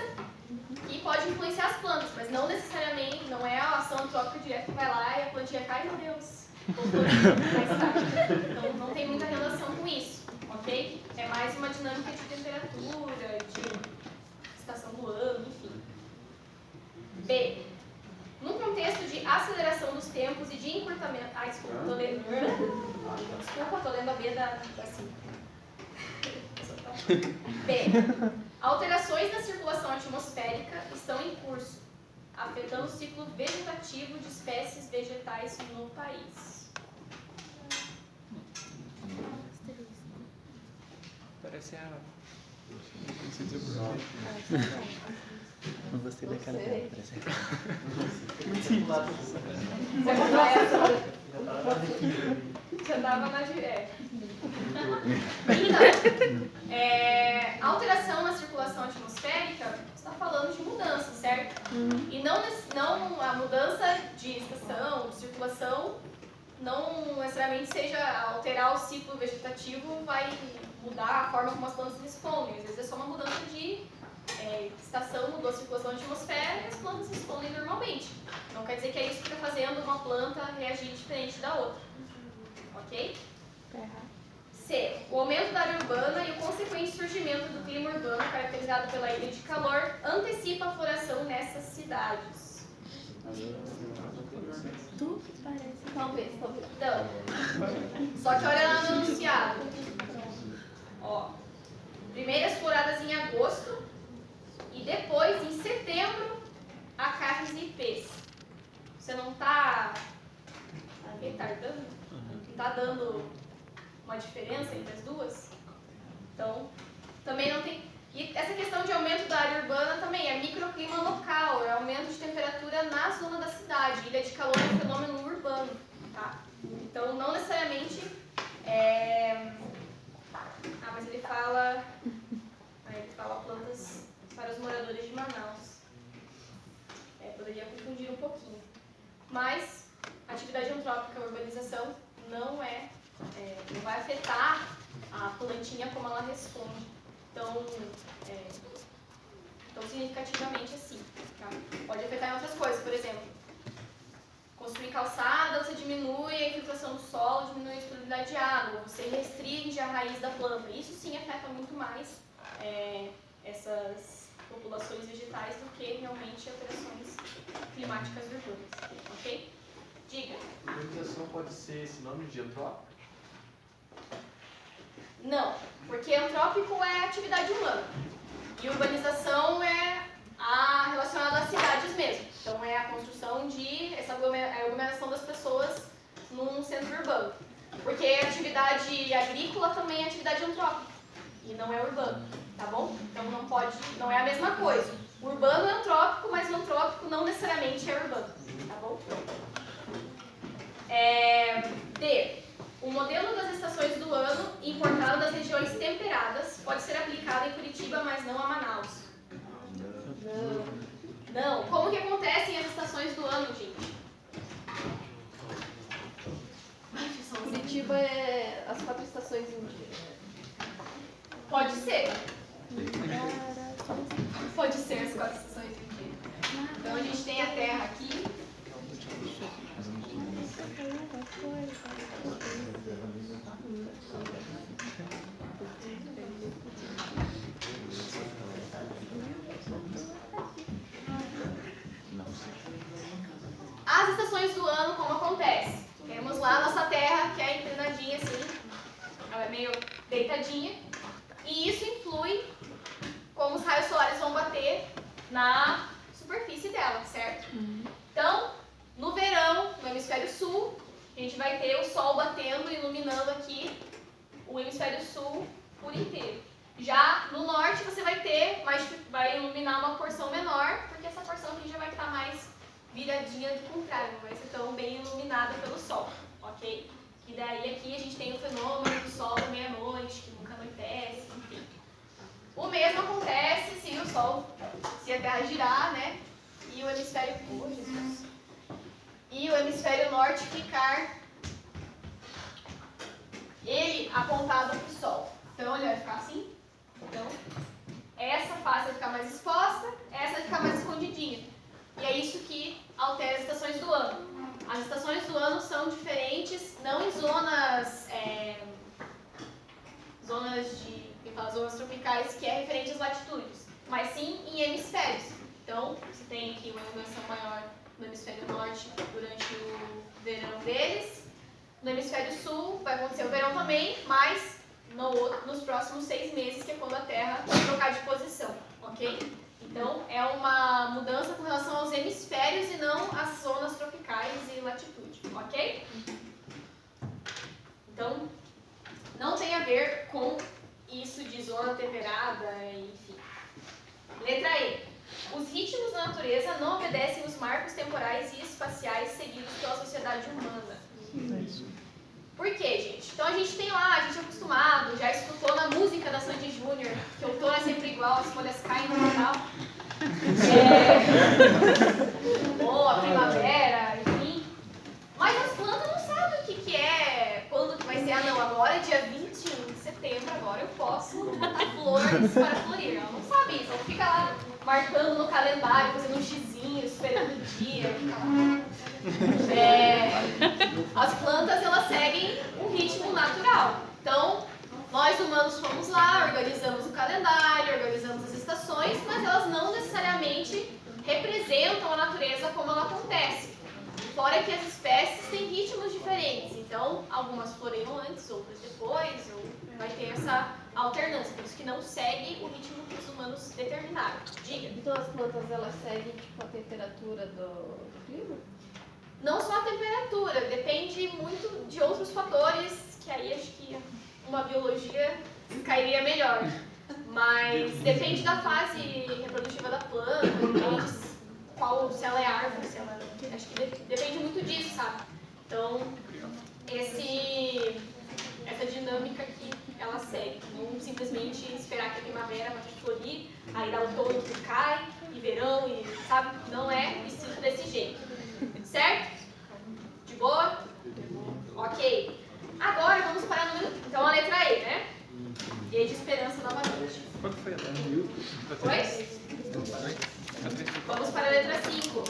que pode influenciar as plantas, mas não necessariamente, não é a ação antrópica direta que vai lá e a plantinha cai, meu Deus, voltou mais tarde. Então não tem muita relação com isso, ok? É mais uma dinâmica de temperatura, de estação do ano, enfim. B. Num contexto de aceleração dos tempos e de encurtamento... Ai, desculpa, tô lendo... Desculpa, tô lendo a B da B. Alterações na circulação atmosférica estão em curso, afetando o ciclo vegetativo de espécies vegetais no país. Parece a... Não sei dizer o nome. Não gostei da cara dela, parece a... Muito simples. Você comprou essa? Você andava na direta. Então, alteração na circulação atmosférica, você está falando de mudança, certo? E não a mudança de estação, de circulação, não necessariamente seja alterar o ciclo vegetativo, vai mudar a forma como as plantas respondem. Às vezes é só uma mudança de estação, mudou a circulação da atmosfera e as plantas respondem normalmente. Não quer dizer que é isso que está fazendo uma planta reagir diferente da outra. Ok? C. O aumento da área urbana e o consequente surgimento do clima urbano caracterizado pela ilha de calor antecipa a floração nessas cidades. Talvez. Então, só que olha lá no enunciado. Ó, primeiras floradas em agosto e depois, em setembro, acates e ipês. Você não tá retardando? Não tá dando uma diferença entre as duas? Então, também não tem... E essa questão de aumento da área urbana também é microclima local, é aumento de temperatura na zona da cidade. Ilha de calor é um fenômeno urbano, tá? Então, não necessariamente mas ele fala plantas para os moradores de Manaus. Poderia confundir um pouquinho. Mas, atividade antrópica, a urbanização, não vai afetar a plantinha como ela responde. Então, tão significativamente assim. Tá? Pode afetar em outras coisas, por exemplo, construir calçada, você diminui a infiltração do solo, diminui a disponibilidade de água, você restringe a raiz da planta. Isso sim afeta muito mais essas populações vegetais do que realmente alterações climáticas urbanas. Ok? Diga. Urbanização pode ser sinônimo de antrópico? Não, porque antrópico é atividade humana e urbanização é relacionada às cidades mesmo. Então é a construção a aglomeração das pessoas num centro urbano. Porque a atividade agrícola também é atividade antrópica e não é urbano, tá bom? Então não é a mesma coisa. O urbano é antrópico, mas o antrópico não necessariamente é urbano, tá bom? D. O modelo das estações do ano, importado das regiões temperadas, pode ser aplicado em Curitiba, mas não a Manaus. Não. Como que acontecem as estações do ano, gente? Curitiba é as 4 estações em um dia. Pode ser. Pode ser as 4 estações em um dia. Então a gente tem a Terra aqui. As estações do ano, como acontece? Temos lá a nossa Terra, que é inclinadinha assim, ela é meio deitadinha, e isso influi como os raios solares vão bater na superfície dela, certo? Então, no verão, no hemisfério sul, a gente vai ter o sol batendo e iluminando aqui o hemisfério sul por inteiro. Já no norte você vai iluminar uma porção menor, porque essa porção aqui já vai estar mais viradinha do contrário, não vai ser tão bem iluminada pelo sol, ok? E daí aqui a gente tem o fenômeno do sol da meia-noite, que nunca anoitece, enfim. O mesmo acontece se a Terra girar, né? E o hemisfério norte ficar ele apontado para o sol. Então ele vai ficar assim. Então, essa face vai ficar mais exposta, essa vai ficar mais escondidinha. E é isso que altera as estações do ano. As estações do ano são diferentes, não em zonas tropicais, que é referente às latitudes, mas sim em hemisférios. Então, você tem aqui uma iluminação maior no hemisfério norte durante o verão deles. No hemisfério sul vai acontecer o verão também, mas nos próximos 6 meses, que é quando a Terra trocar de posição, ok? Então, é uma mudança com relação aos hemisférios e não às zonas tropicais e latitude, ok? Então, não tem a ver com isso de zona temperada, enfim. Letra E. Os ritmos da natureza não obedecem os marcos temporais e espaciais seguidos pela sociedade humana. Por quê, gente? Então a gente tem lá, a gente é acostumado, já escutou na música da Sandy Júnior, que outono é sempre igual, as folhas caem no Natal. Ou a primavera, enfim. Mas as plantas não sabem o que é, quando que vai ser. Não, agora é dia 21 de setembro, agora eu posso botar flores para florir. Ela não sabe isso, ela fica lá marcando no calendário, fazendo um xizinho, esperando o dia. As plantas, elas seguem um ritmo natural. Então, nós humanos fomos lá, organizamos o calendário, organizamos as estações, mas elas não necessariamente representam a natureza como quando acontece. Fora que as espécies têm ritmos diferentes, então algumas floreiam antes, outras depois, ou vai ter essa alternância, por isso que não segue o ritmo que os humanos determinaram. Diga. Então as plantas elas seguem tipo a temperatura do clima? Não só a temperatura, depende muito de outros fatores, que aí acho que uma biologia cairia melhor. Mas depende da fase reprodutiva da planta, depende se ela é árvore, se ela... Acho que depende muito disso, sabe? Então, essa dinâmica que ela segue. Não simplesmente esperar que a primavera vai florir, aí dá outono que cai, e verão, e sabe? Não é escrito desse jeito. Certo? De boa? Ok. Agora vamos para o número... Então, a letra E, né? E de esperança novamente. Qual que foi a data? Oi? Vamos para a letra 5.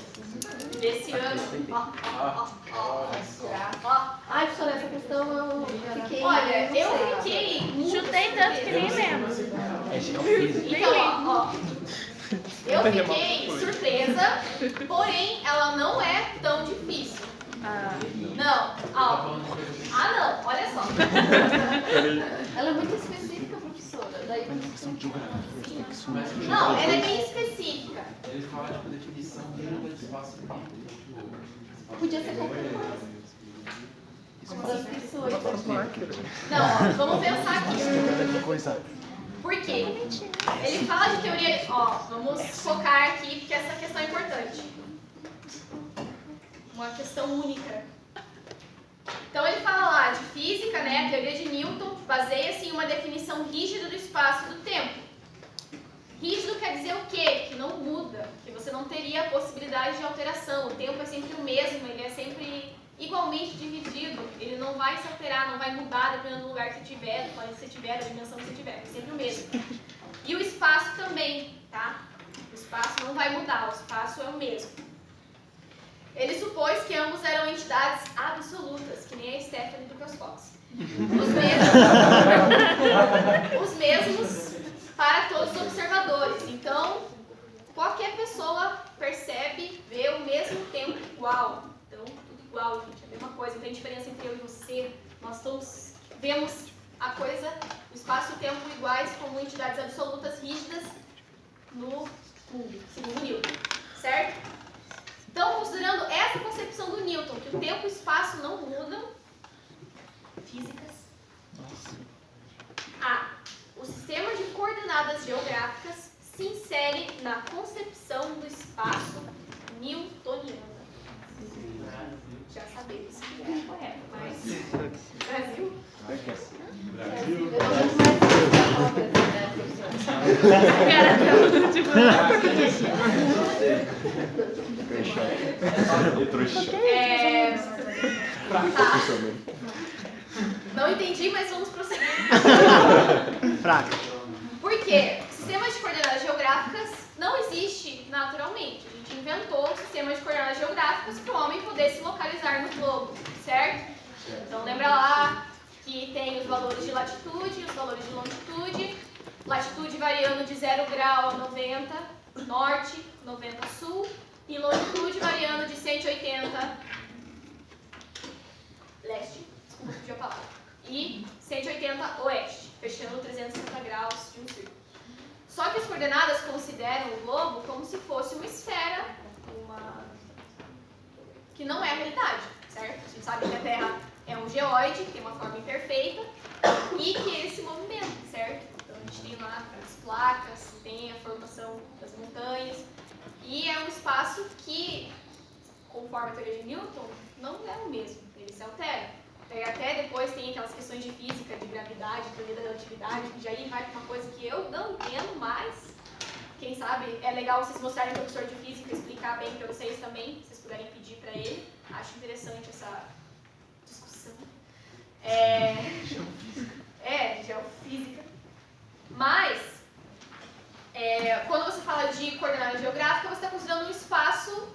Desse ano. Ai, professora, essa questão eu fiquei... Olha, não eu sei. fiquei muito Chutei tanto que nem lembro. Então, ó. Eu fiquei surpresa, porém ela não é tão difícil. Não, ó. Ah, não, olha só. Ela é muito específica, professora. Daí Não, ela é bem específica. Ele fala tipo definição do espaço-tempo. podia ser qualquer coisa. Uma das pessoas. Não, ó, vamos pensar aqui. Por quê? Ele fala de teoria... Ó, vamos focar aqui, porque essa questão é importante. Uma questão única. Então ele fala lá de física, né? A teoria de Newton baseia-se em uma definição rígida do espaço e do tempo. Rígido quer dizer o quê? Que não muda, que você não teria a possibilidade de alteração. O tempo é sempre o mesmo, ele é sempre igualmente dividido. Ele não vai se alterar, não vai mudar dependendo do lugar que você tiver, do planeta que você tiver, da dimensão que você tiver. É sempre o mesmo. E o espaço também, tá? O espaço não vai mudar, o espaço é o mesmo. Ele supôs que ambos eram entidades absolutas, que nem a Stephanie do Cosmos. Os mesmos para todos os observadores. Então, qualquer pessoa percebe, vê o mesmo tempo igual. Então, tudo igual, gente, é a mesma coisa. Não tem diferença entre eu e você. Nós todos vemos a coisa, o espaço e o tempo iguais como entidades absolutas rígidas no mundo, segundo Newton. Certo? Então, considerando essa concepção do Newton, que o tempo e o espaço não mudam, físicas. A. O sistema de coordenadas geográficas se insere na concepção do espaço newtoniana. Já sabemos que é correto, mas... Brasil? Tá. Não entendi, mas vamos prosseguir. Fraca. Por quê? O sistema de coordenadas geográficas não existe naturalmente. A gente inventou o sistema de coordenadas geográficas para o homem poder se localizar no globo, certo? Então lembra lá que tem os valores de latitude e os valores de longitude. Latitude variando de 0 grau a 90 norte, 90 sul. E longitude variando de 180 leste, desculpa, fugiu a palavra, e 180 oeste, fechando 360 graus de um círculo. Só que as coordenadas consideram o globo como se fosse uma esfera, que não é a realidade, certo? A gente sabe que a Terra é um geóide, que tem uma forma imperfeita, e que ele se movimenta, certo? Então a gente tem lá as placas, tem a formação das montanhas, e é um espaço que, conforme a teoria de Newton, não é o mesmo, ele se altera. E até depois tem aquelas questões de física, de gravidade, teoria da relatividade, que já aí vai para uma coisa que eu não entendo mais. Quem sabe é legal vocês mostrarem para o professor de física, explicar bem para vocês também, se vocês puderem pedir para ele. Acho interessante essa discussão. Geofísica. Mas, quando você fala de coordenada geográfica, você está considerando um espaço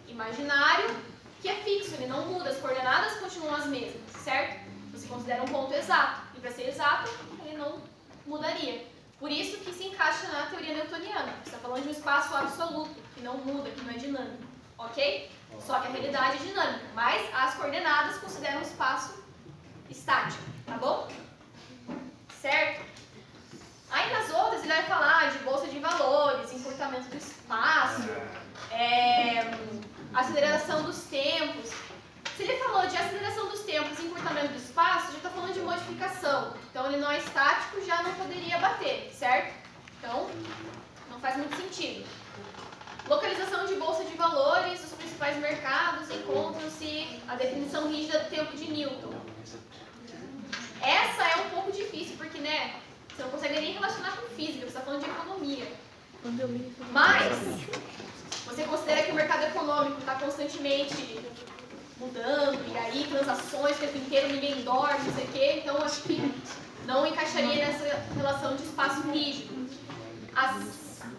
imaginário que é fixo, ele não muda, as coordenadas continuam as mesmas, certo? Você considera um ponto exato, e para ser exato, ele não mudaria. Por isso que se encaixa na teoria newtoniana, você está falando de um espaço absoluto. que não muda, que não é dinâmico, ok? Só que a realidade é dinâmica, mas as coordenadas consideram um espaço estático, tá bom? Certo? Aí nas outras ele vai falar de bolsa de valores, encurtamento do espaço, aceleração dos tempos. Se ele falou de aceleração dos tempos e encurtamento do espaço, já está falando de modificação. Então ele não é estático, já não poderia bater, certo? Então, não faz muito sentido. Localização de bolsa de valores, os principais mercados, encontram-se a definição rígida do tempo de Newton. Essa é um pouco difícil, porque, né, você não consegue nem relacionar com física, você está falando de economia. Mas, você considera que o mercado econômico está constantemente mudando, e aí transações o tempo inteiro, ninguém dorme, não sei o quê, então acho que não encaixaria nessa relação de espaço rígido.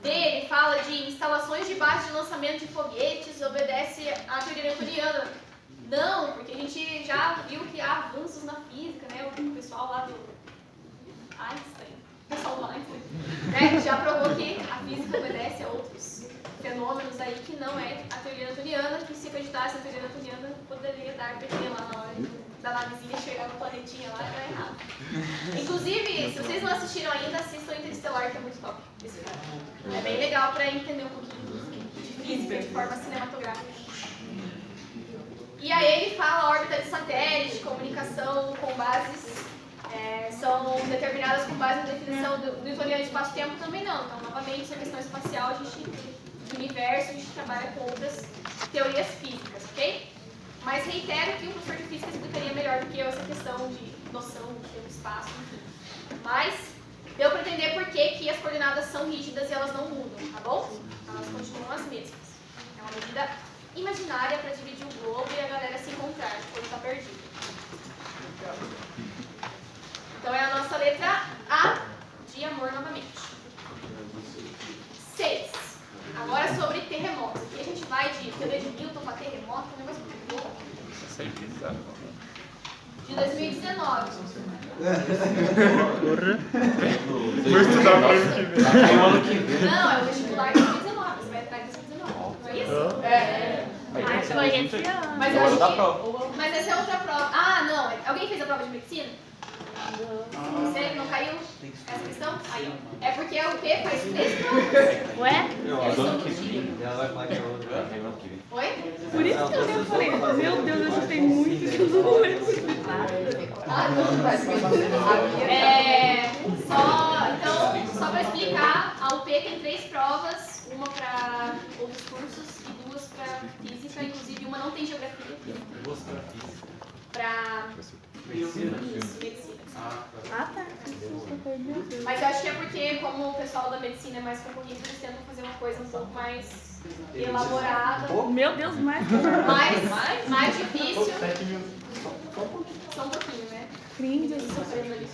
Ele fala de instalações de base de lançamento de foguetes, obedece à teoria newtoniana. Não, porque a gente já viu que há avanços na física, né? O pessoal lá do Einstein, o pessoal do Einstein, né? Já provou que a física obedece a outros fenômenos aí que não é a teoria newtoniana, que se acreditasse a teoria newtoniana poderia dar PT lá na hora da navezinha chegar no planetinha lá e dar errado. Inclusive, se vocês não assistiram ainda, assistam Interestelar, que é muito top esse filme. É bem legal para entender um pouquinho de física de forma cinematográfica. E aí ele fala a órbita de satélite, comunicação com bases, são determinadas com base na definição do newtoniano de espaço-tempo também não. Então, novamente, essa questão espacial, do universo, a gente trabalha com outras teorias físicas, ok? Mas reitero que o professor de física explicaria melhor do que eu essa questão de noção do tempo, espaço, enfim. Mas deu para entender por que as coordenadas são rígidas e elas não mudam, tá bom? Elas continuam as mesmas. É uma medida imaginária para dividir o globo e a galera se encontrar quando está perdido. Então é a nossa letra A de amor novamente. 6. Agora sobre terremotos. Aqui a gente vai de teoria de Newton para terremoto, um negócio muito louco. De 2019. Não, é o vestibular de 2019. Você vai entrar em 2019. Não é isso? Mas eu acho que... Mas essa é outra prova. Ah, não. Alguém fez a prova de medicina? Você não caiu essa questão? Aí, ó. É porque a UP faz 3 provas. Ué? Não, ano que vem. Ela vai falar que é ano que vem. Oi? Por isso que eu falei, meu Deus, eu chutei muito que eu não lembro nada. Ah, não, vai ser. Então, só para explicar, a UP tem 3 provas, uma para outros cursos e 2 para física, inclusive uma não tem geografia. 2 para física. Para Medicina? medicina. Ah, tá. Mas eu acho que é porque, como o pessoal da medicina é mais concorrido, eles tentam fazer uma coisa um pouco mais elaborada, Meu Deus, mais mais difícil. Só um pouquinho, né? Sofrendo ali.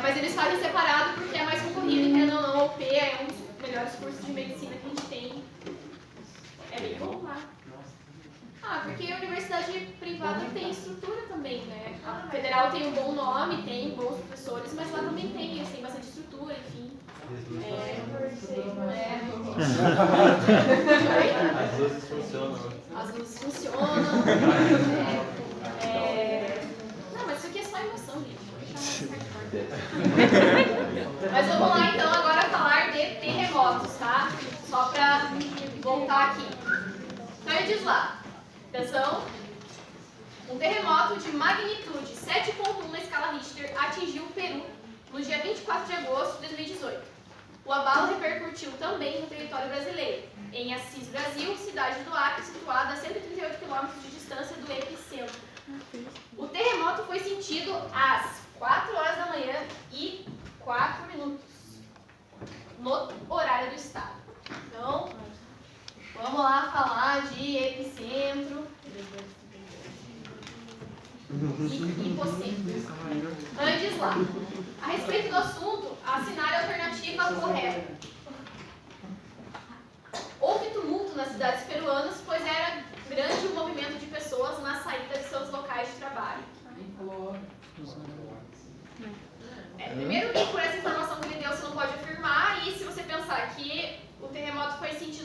Mas eles fazem separado porque é mais concorrido, querendo ou não, a UP é um dos melhores cursos de medicina que a gente tem. É bem bom lá. Porque a universidade privada tem estrutura também, né? A federal tem um bom nome, tem bons professores, mas lá também tem bastante estrutura, enfim. As luzes funcionam. As luzes funcionam. Não, mas isso aqui é só emoção, gente. Mas vamos lá então agora falar de terremotos, tá? Só pra voltar aqui. Então ele diz lá. Atenção, um terremoto de magnitude 7.1 na escala Richter atingiu o Peru no dia 24 de agosto de 2018. O abalo repercutiu também no território brasileiro, em Assis, Brasil, cidade do Acre, situada a 138 km de distância do epicentro. O terremoto foi sentido às 4 horas da manhã e 4 minutos, no horário do estado. Então, vamos lá falar de epicentro e hipocentro. Antes lá, a respeito do assunto, assinale a alternativa correta. Houve tumulto nas cidades peruanas, pois era grande o movimento de pessoas na saída de seus locais de trabalho. Primeiro que por essa informação que ele deu, você não pode afirmar, e se você pensar que o terremoto foi sentido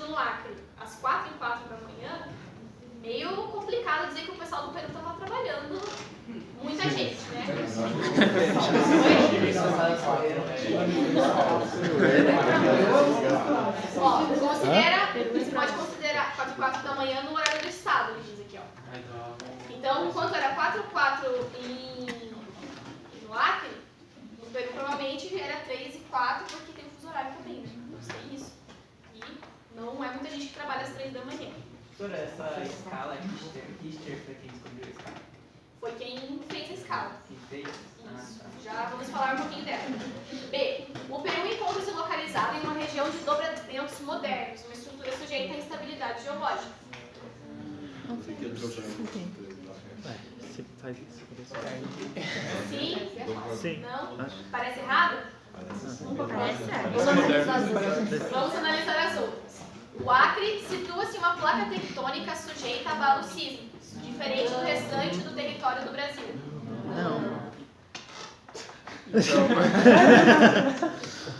pessoal do Peru estava trabalhando. Muita gente, né? Ó, você pode considerar 4 e 4 da manhã no horário do estado, ele diz aqui, ó. Então, enquanto era 4 e 4 no Acre, no Peru provavelmente era 3 e 4, porque tem um fuso horário também, né? Não sei isso. E não é muita gente que trabalha às 3 da manhã. Professora, essa escala Richter foi quem descobriu a escala? Foi quem fez a escala. Quem fez? Isso. Já vamos falar um pouquinho dela. B. O Peru encontra-se localizado em uma região de dobramentos modernos, uma estrutura sujeita à instabilidade geológica. Você faz isso por isso. Sim? Sim. Não? Parece errado? Vamos analisar as outras. O Acre situa-se em uma placa tectônica sujeita a abalos sísmicos, diferente do restante do território do Brasil. Não.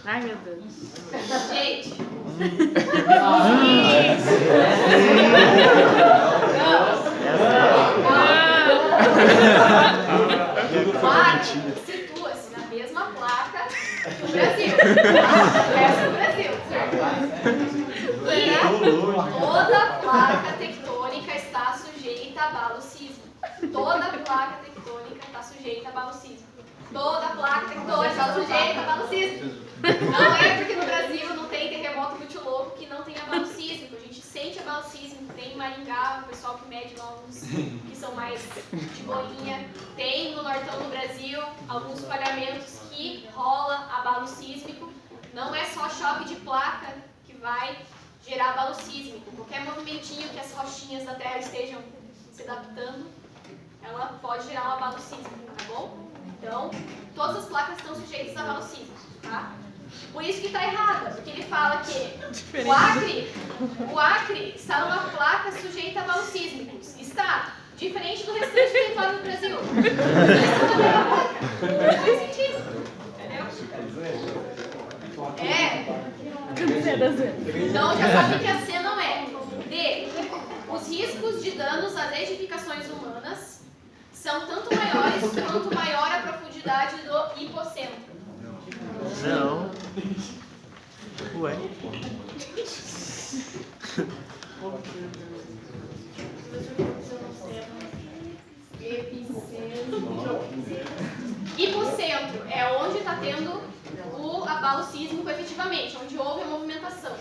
Ai, meu Deus. Gente. O Acre situa-se na mesma placa que o Brasil. Essa é o Brasil, certo? E toda placa tectônica está sujeita a abalo sísmico. Toda placa tectônica está sujeita a abalo sísmico. Toda placa tectônica está sujeita a abalo sísmico. Não é porque no Brasil não tem terremoto muito louco que não tem abalo sísmico. A gente sente abalo sísmico. Tem em Maringá, o pessoal que mede lá uns que são mais de boinha. Tem no nortão do Brasil alguns falhamentos que rola abalo sísmico. Não é só choque de placa que vai gerar abalo sísmico. Qualquer movimentinho que as rochinhas da Terra estejam se adaptando, ela pode gerar um abalo sísmico, tá bom? Então, todas as placas estão sujeitas a abalo sísmico, tá? Por isso que está errado, porque ele fala que o Acre está numa placa sujeita a abalos sísmicos. Está diferente do restante do território do Brasil. Não faz sentido, entendeu? Então já sabe que a C não é. D. Os riscos de danos às edificações humanas são tanto maiores quanto maior a profundidade do hipocentro. Não. Ué. Hipocentro é onde está tendo o abalo sísmico efetivamente, onde houve a movimentação.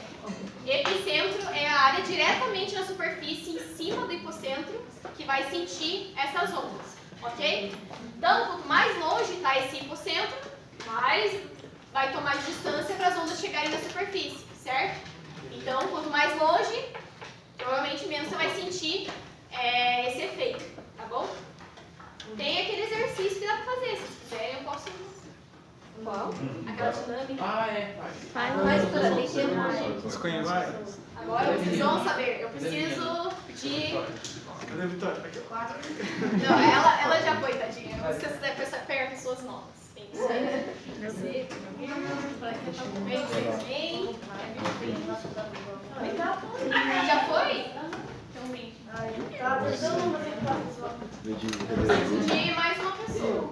Epicentro é a área diretamente na superfície, em cima do hipocentro, que vai sentir essas ondas, ok? Então, quanto mais longe está esse hipocentro, mais vai tomar distância para as ondas chegarem na superfície, certo? Então, quanto mais longe, provavelmente menos você vai sentir esse efeito, tá bom? Tem aquele exercício que dá para fazer, se quiserem eu posso... Qual? Aquela dinâmica. Ah, é, faz. Mas para tem que mais. Desconheço. Agora vocês vão saber, eu preciso de... Cadê a Vitória? Aqui, ó. Não, ela já foi, tadinha. Você depois pega pessoas novas. Tem isso aí. Você, vem. Já foi? Então vem. Preciso de mais uma pessoa.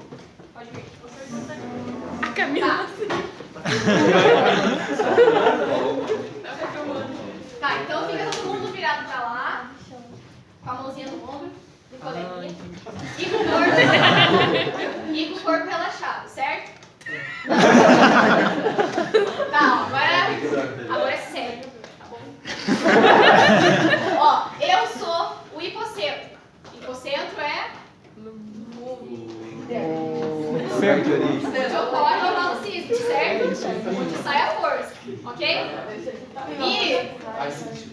Pode vir. Camila. Tá, então fica todo mundo virado pra lá, com a mãozinha no ombro, no coleguinha, e com o corpo relaxado, certo? Tá, agora é sério, tá bom? Ó, eu sou o hipocentro. Hipocentro é onde ocorre o abalo sísmico, certo? Onde sai a força, ok? E,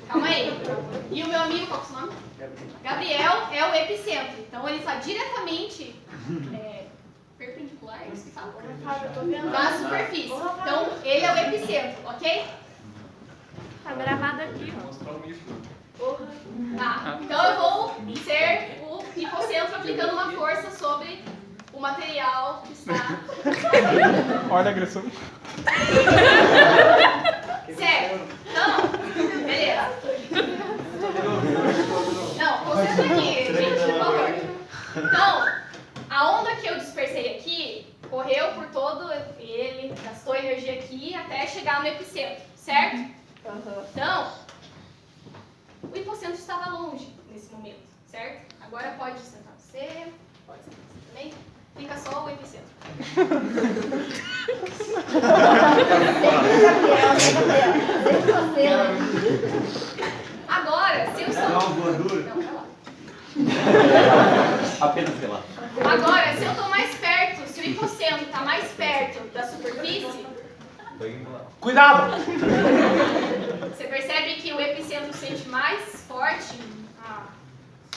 calma aí. E o meu amigo, qual que é o seu nome? Gabriel é o epicentro. Então ele está diretamente perpendicular, é isso que fala? Na superfície. Então ele é o epicentro, ok? Tá gravado aqui, ó. Tá, então eu vou ser o hipocentro aplicando uma força sobre o material que está... Olha a agressão. Certo. Não, beleza. Não, concentra aqui, gente, por favor. certo? Aham. Então, o hipocentro estava longe nesse momento, certo? Agora pode sentar você, pode sentar você também. Fica só o epicentro. Agora, se eu sou... Não, vai lá. Apenas sei lá. Agora, se eu estou mais perto, se o hipocentro está mais perto da superfície, Cuidado! você percebe que o epicentro sente mais forte a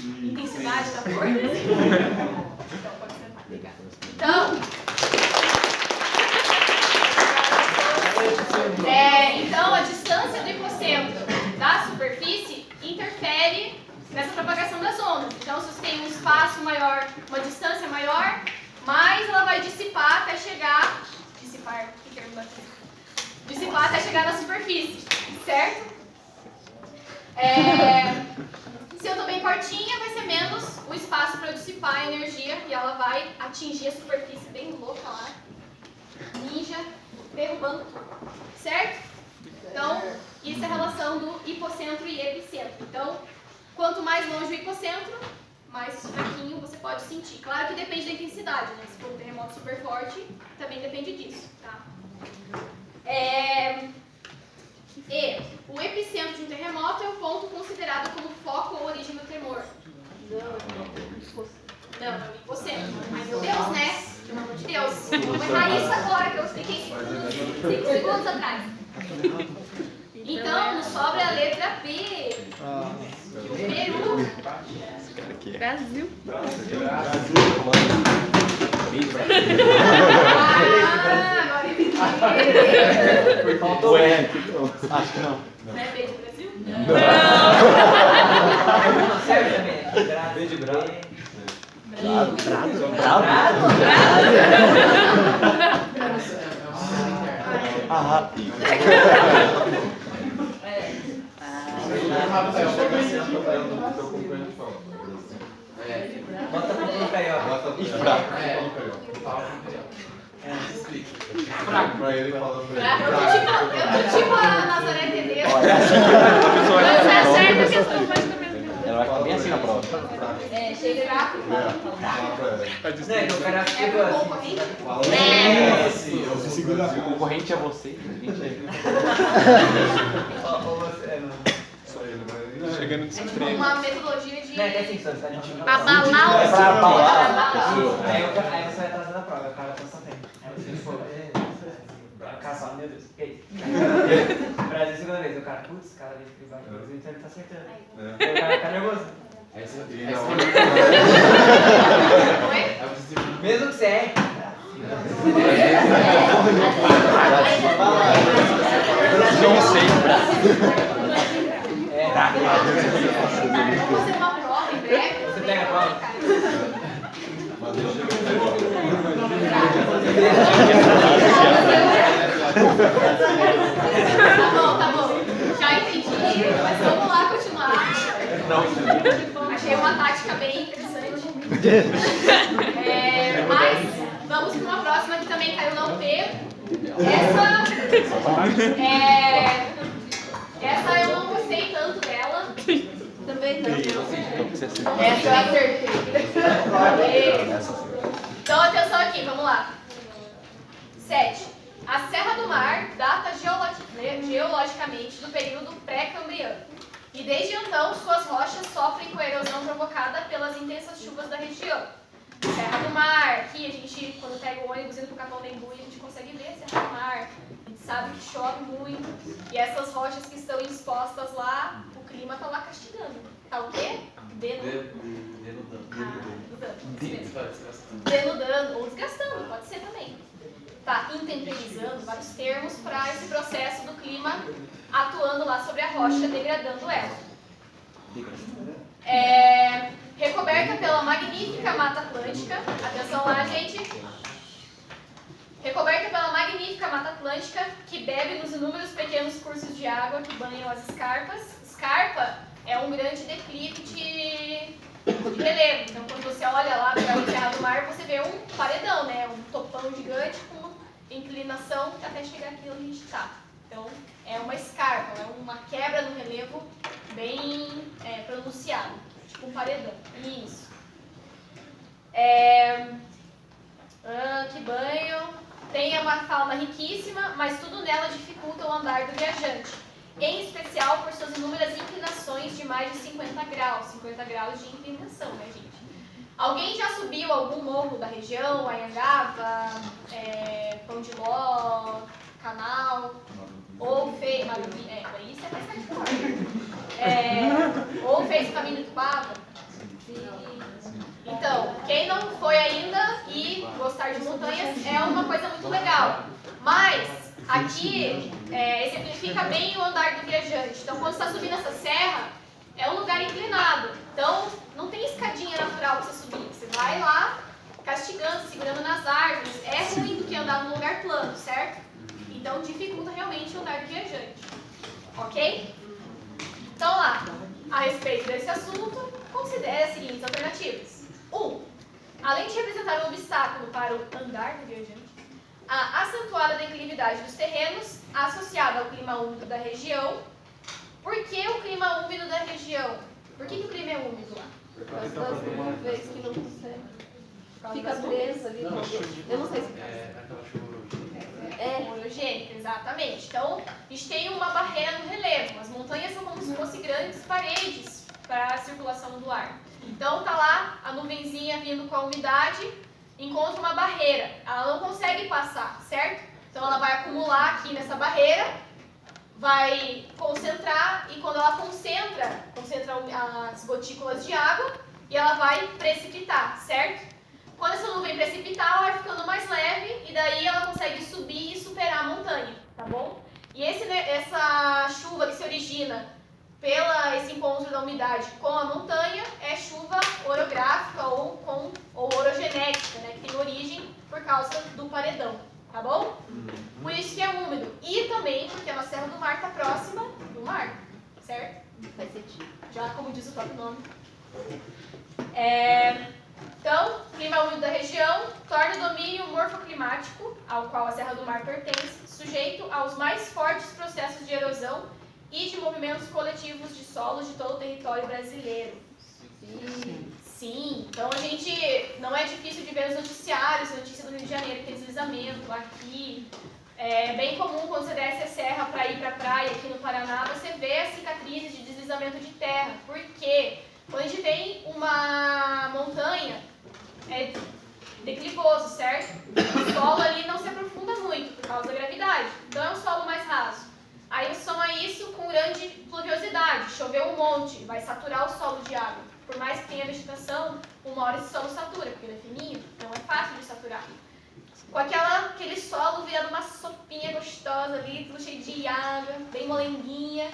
intensidade da força? Então, pode sentar. Obrigada. Então, a distância do hipocentro da superfície interfere nessa propagação das ondas. Então, se você tem um espaço maior, uma distância maior, mais ela vai dissipar até chegar... Dissipar, que termo da física? Dissipar até chegar na superfície, certo? Se eu estou bem pertinha, vai ser menos o espaço para eu dissipar a energia e ela vai atingir a superfície bem louca lá, ninja, derrubando tudo, certo? Então, isso é a relação do hipocentro e epicentro. Então, quanto mais longe o hipocentro, mais fraquinho você pode sentir. Claro que depende da intensidade, né? Se for um terremoto super forte, também depende disso, tá? E o epicentro de um terremoto é o ponto considerado como foco ou origem do tremor. Não, o hipocentro. Ai, meu Deus, né? Pelo amor de Deus. Vou errar isso agora, que eu expliquei 5 segundos atrás. Então, nos sobra a letra B. O Peru. Brasil. Agora entendi. Faltou Ué, acho que não. Não é B de Brasil? B de bravo. Bota pro carioca. E fraco. Fraco pra ele falando pra ele. Eu tô tipo a Nazaré Tedesco. Olha, Mas é certo que eu tô mais ou menos. ela vai ficar bem assim na prova. Chega fraco. Fala pra ele. É concorrente? O concorrente é você. Só ele, mas ele Chegando de surpresa. Uma metodologia de... Abalar É pra abalar a pessoa. Aí você vai atrás da prova, o cara tá sabendo. Aí você for, caçar, meu Deus, que isso? Brasil, segunda vez, o cara, putz, cara, ele vai, então ele tá acertando. Aí o cara fica nervoso. Oi? Mesmo que você erre. Não sei. Vamos fazer uma prova em breve. Você pega a prova? Mas ele chega Tá bom. Já entendi, mas vamos lá continuar. Achei uma tática bem interessante. Mas vamos para uma próxima que também caiu na UP. Essa eu não gostei tanto dela. Também não. Essa eu acertei. Então, atenção aqui, vamos lá. 7. A Serra do Mar data geologicamente do período pré-cambriano. E desde então, suas rochas sofrem com a erosão provocada pelas intensas chuvas da região. Serra do Mar, aqui a gente, quando pega o ônibus indo para o Capão da Embu, a gente consegue ver a Serra do Mar. A gente sabe que chove muito. E essas rochas que estão expostas lá, o clima está lá castigando. Tá o quê? Denudando ou desgastando, pode ser também. Tá intemperizando, vários termos para esse processo do clima atuando lá sobre a rocha, degradando ela. Recoberta pela magnífica Mata Atlântica, atenção lá, gente. Recoberta pela magnífica Mata Atlântica, que bebe nos inúmeros pequenos cursos de água que banham as escarpas. Escarpa é um grande declive de relevo. Então, quando você olha lá para a Serra do Mar, você vê um paredão, né? Um topão gigante com inclinação até chegar aqui onde a gente está. Então, é uma escarpa, é uma quebra no relevo bem pronunciada, tipo um paredão. Isso. Que banho. Tem uma fauna riquíssima, mas tudo nela dificulta o andar do viajante. Em especial por suas inúmeras inclinações de mais de 50 graus. 50 graus de inclinação, né, gente? Alguém já subiu algum morro da região? Anhangaba, Pão de Ló, Canal? Ou fez... isso é mais hardcore. Ou fez o caminho do Tupava? Então, quem não foi ainda e gostar de montanhas é uma coisa muito legal. Mas aqui exemplifica bem o andar do viajante. Então, quando você está subindo essa serra, é um lugar inclinado. Então, não tem escadinha natural para você subir. Você vai lá castigando, segurando nas árvores. É ruim do que andar num lugar plano, certo? Então, dificulta realmente o andar do viajante. Ok? Então, lá, a respeito desse assunto, considere as seguintes alternativas. 1. Além de representar um obstáculo para o andar do viajante, a acentuada declividade dos terrenos, associada ao clima úmido da região. Por que o clima úmido da região? Por que o clima é úmido lá? Por causa das nuvens que não consegue. Fica presa ali. Eu não sei se aquela chuva. Orogênica, exatamente. Então, a gente tem uma barreira no relevo. As montanhas são como se fossem grandes paredes para a circulação do ar. Então, tá lá a nuvenzinha vindo com a umidade, encontra uma barreira. Ela não consegue passar, certo? Então, ela vai acumular aqui nessa barreira, vai concentrar, e quando ela concentra as gotículas de água, e ela vai precipitar, certo? Quando essa nuvem precipitar, ela vai ficando mais leve, e daí ela consegue subir e superar a montanha, tá bom? E essa chuva que se origina esse encontro da umidade com a montanha é chuva orográfica ou orogenética, né, que tem origem por causa do paredão, tá bom? Por isso que é úmido. E também porque a Serra do Mar está próxima do mar, certo? Faz sentido. Já como diz o próprio nome. Então, clima úmido da região torna o domínio morfoclimático, ao qual a Serra do Mar pertence, sujeito aos mais fortes processos de erosão e de movimentos coletivos de solos de todo o território brasileiro. Sim. Então, não é difícil de ver nos noticiários, notícia do Rio de Janeiro, que é deslizamento aqui. É bem comum quando você desce a serra para ir para a praia aqui no Paraná, você vê as cicatrizes de deslizamento de terra. Por quê? Quando a gente tem uma montanha, é declivoso, certo? O solo ali não se aprofunda muito por causa da gravidade. Então é um solo mais raso. Aí você soma isso com grande pluviosidade. Choveu um monte, vai saturar o solo de água. Por mais que tenha vegetação, uma hora esse solo satura, porque ele é fininho, então é fácil de saturar. Com aquele solo virando uma sopinha gostosa ali, tudo cheio de água, bem molenguinha.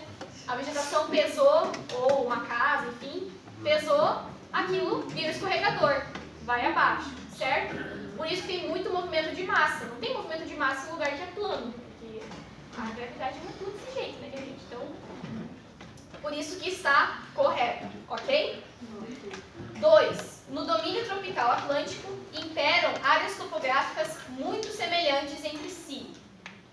A vegetação pesou, ou uma casa, enfim, pesou, aquilo vira escorregador, vai abaixo, certo? Por isso tem muito movimento de massa. Não tem movimento de massa em lugar que é plano, porque a gravidade não é tudo desse jeito, né, gente? Então, por isso que está correto, ok? 2. No domínio tropical atlântico, imperam áreas topográficas muito semelhantes entre si,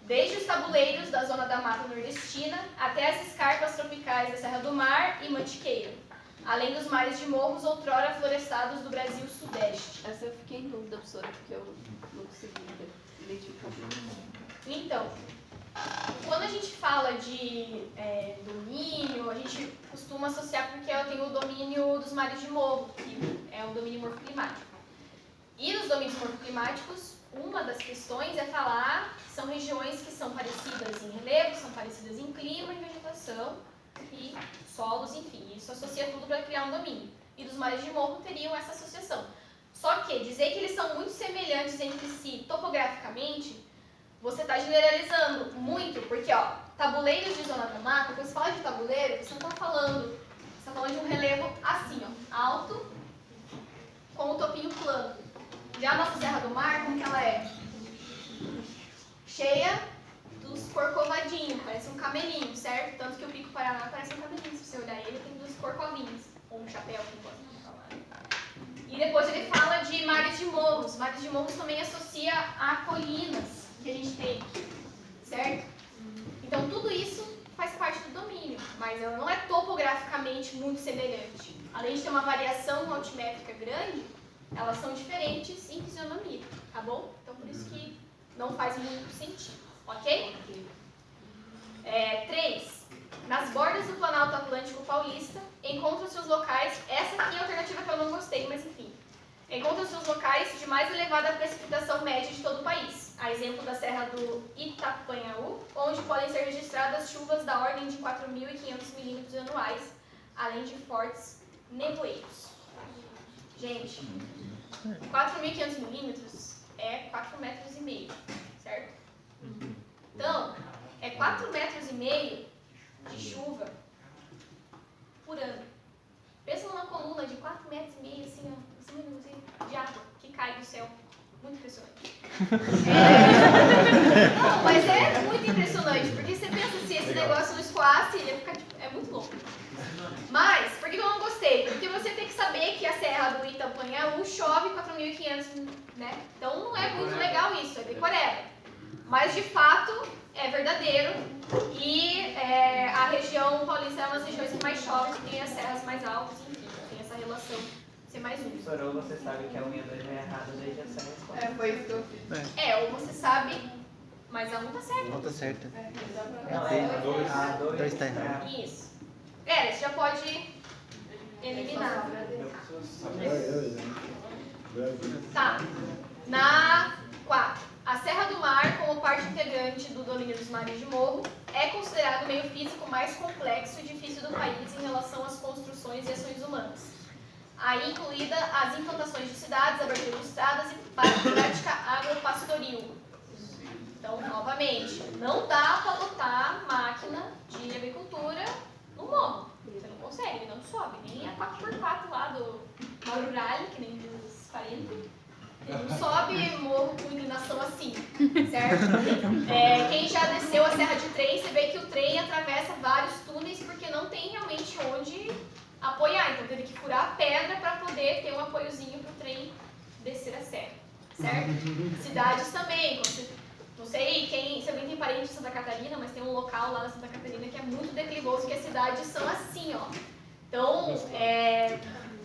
desde os tabuleiros da zona da Mata Nordestina até as escarpas tropicais da Serra do Mar e Mantiqueira, além dos mares de morros outrora florestados do Brasil Sudeste. Essa eu fiquei em dúvida, professora, porque eu não consegui identificar. Então, quando a gente fala de domínio, a gente costuma associar porque ela tem o domínio dos mares de morro, que é o domínio morfoclimático. E nos domínios morfoclimáticos, uma das questões é falar que são regiões que são parecidas em relevo, são parecidas em clima, em vegetação e solos, enfim. Isso associa tudo para criar um domínio. E dos mares de morro teriam essa associação. Só que dizer que eles são muito semelhantes entre si topograficamente, você está generalizando muito, porque, ó, tabuleiros de zona da mata, quando você fala de tabuleiro, você não está falando, você está falando de um relevo assim, ó, alto, com o topinho plano. Já a nossa Serra do Mar, como que ela é? Cheia dos corcovadinhos, parece um camelinho, certo? Tanto que o Pico Paraná parece um camelinho, se você olhar ele, tem dos corcovinhos, ou um chapéu, que pode falar. E depois ele fala de mares de morros. Mares de morros também associa a colinas que a gente tem aqui, certo? Então tudo isso faz parte do domínio, mas ela não é topograficamente muito semelhante. Além de ter uma variação altimétrica grande, elas são diferentes em fisionomia, tá bom? Então por isso que não faz muito sentido, ok? 3. Nas bordas do Planalto Atlântico Paulista, encontram-se os locais, essa aqui é a alternativa que eu não gostei, mas enfim. Encontram-se os locais de mais elevada precipitação média de todo o país. A exemplo da Serra do Itapanhaú, onde podem ser registradas chuvas da ordem de 4.500 milímetros anuais, além de fortes nevoeiros. Gente, 4.500 milímetros é 4,5 metros, certo? Então, é 4,5 metros de chuva por ano. Pensa numa coluna de 4,5 metros, assim, ó, de água que cai do céu. Muito impressionante. Não, mas é muito impressionante, porque você pensa, se esse negócio não escoasse, ele ia ficar, tipo, é muito louco. Mas, por que eu não gostei? Porque você tem que saber que a Serra do Itapanhaú chove 4.500, né? Então não é muito legal isso, é decoreba. Mas, de fato, é verdadeiro. E a região paulista é uma das regiões que mais chove, que tem as serras mais altas, enfim, tem essa relação ser mais útil. Sorou, você sabe que a unha da já é errada, daí já sai a resposta. Foi isso que eu fiz. Ou você sabe, mas a 1 tá certa. Não tá certa. Não, a 2 tá errado. Isso. Você já pode eliminar. Tá. Na 4. A Serra do Mar, como parte integrante do domínio dos mares de morro, é considerado o meio físico mais complexo e difícil do país em relação às construções e ações humanas. Aí incluída as implantações de cidades, abertura de estradas e prática agropastoril. Então, novamente, não dá para botar máquina de agricultura no morro. Você não consegue, não sobe. Nem a 4x4 lá do Maururalho, que nem dos 40. Não sobe morro com inclinação assim, certo? Quem já desceu a Serra de Trem, você vê que o trem atravessa vários túneis porque não tem realmente onde apoiar. Então teve que furar a pedra para poder ter um apoiozinho para o trem descer a serra, certo? Cidades também. Não sei se alguém tem parente em Santa Catarina, mas tem um local lá na Santa Catarina que é muito declivoso, que as cidades são assim, ó. Então,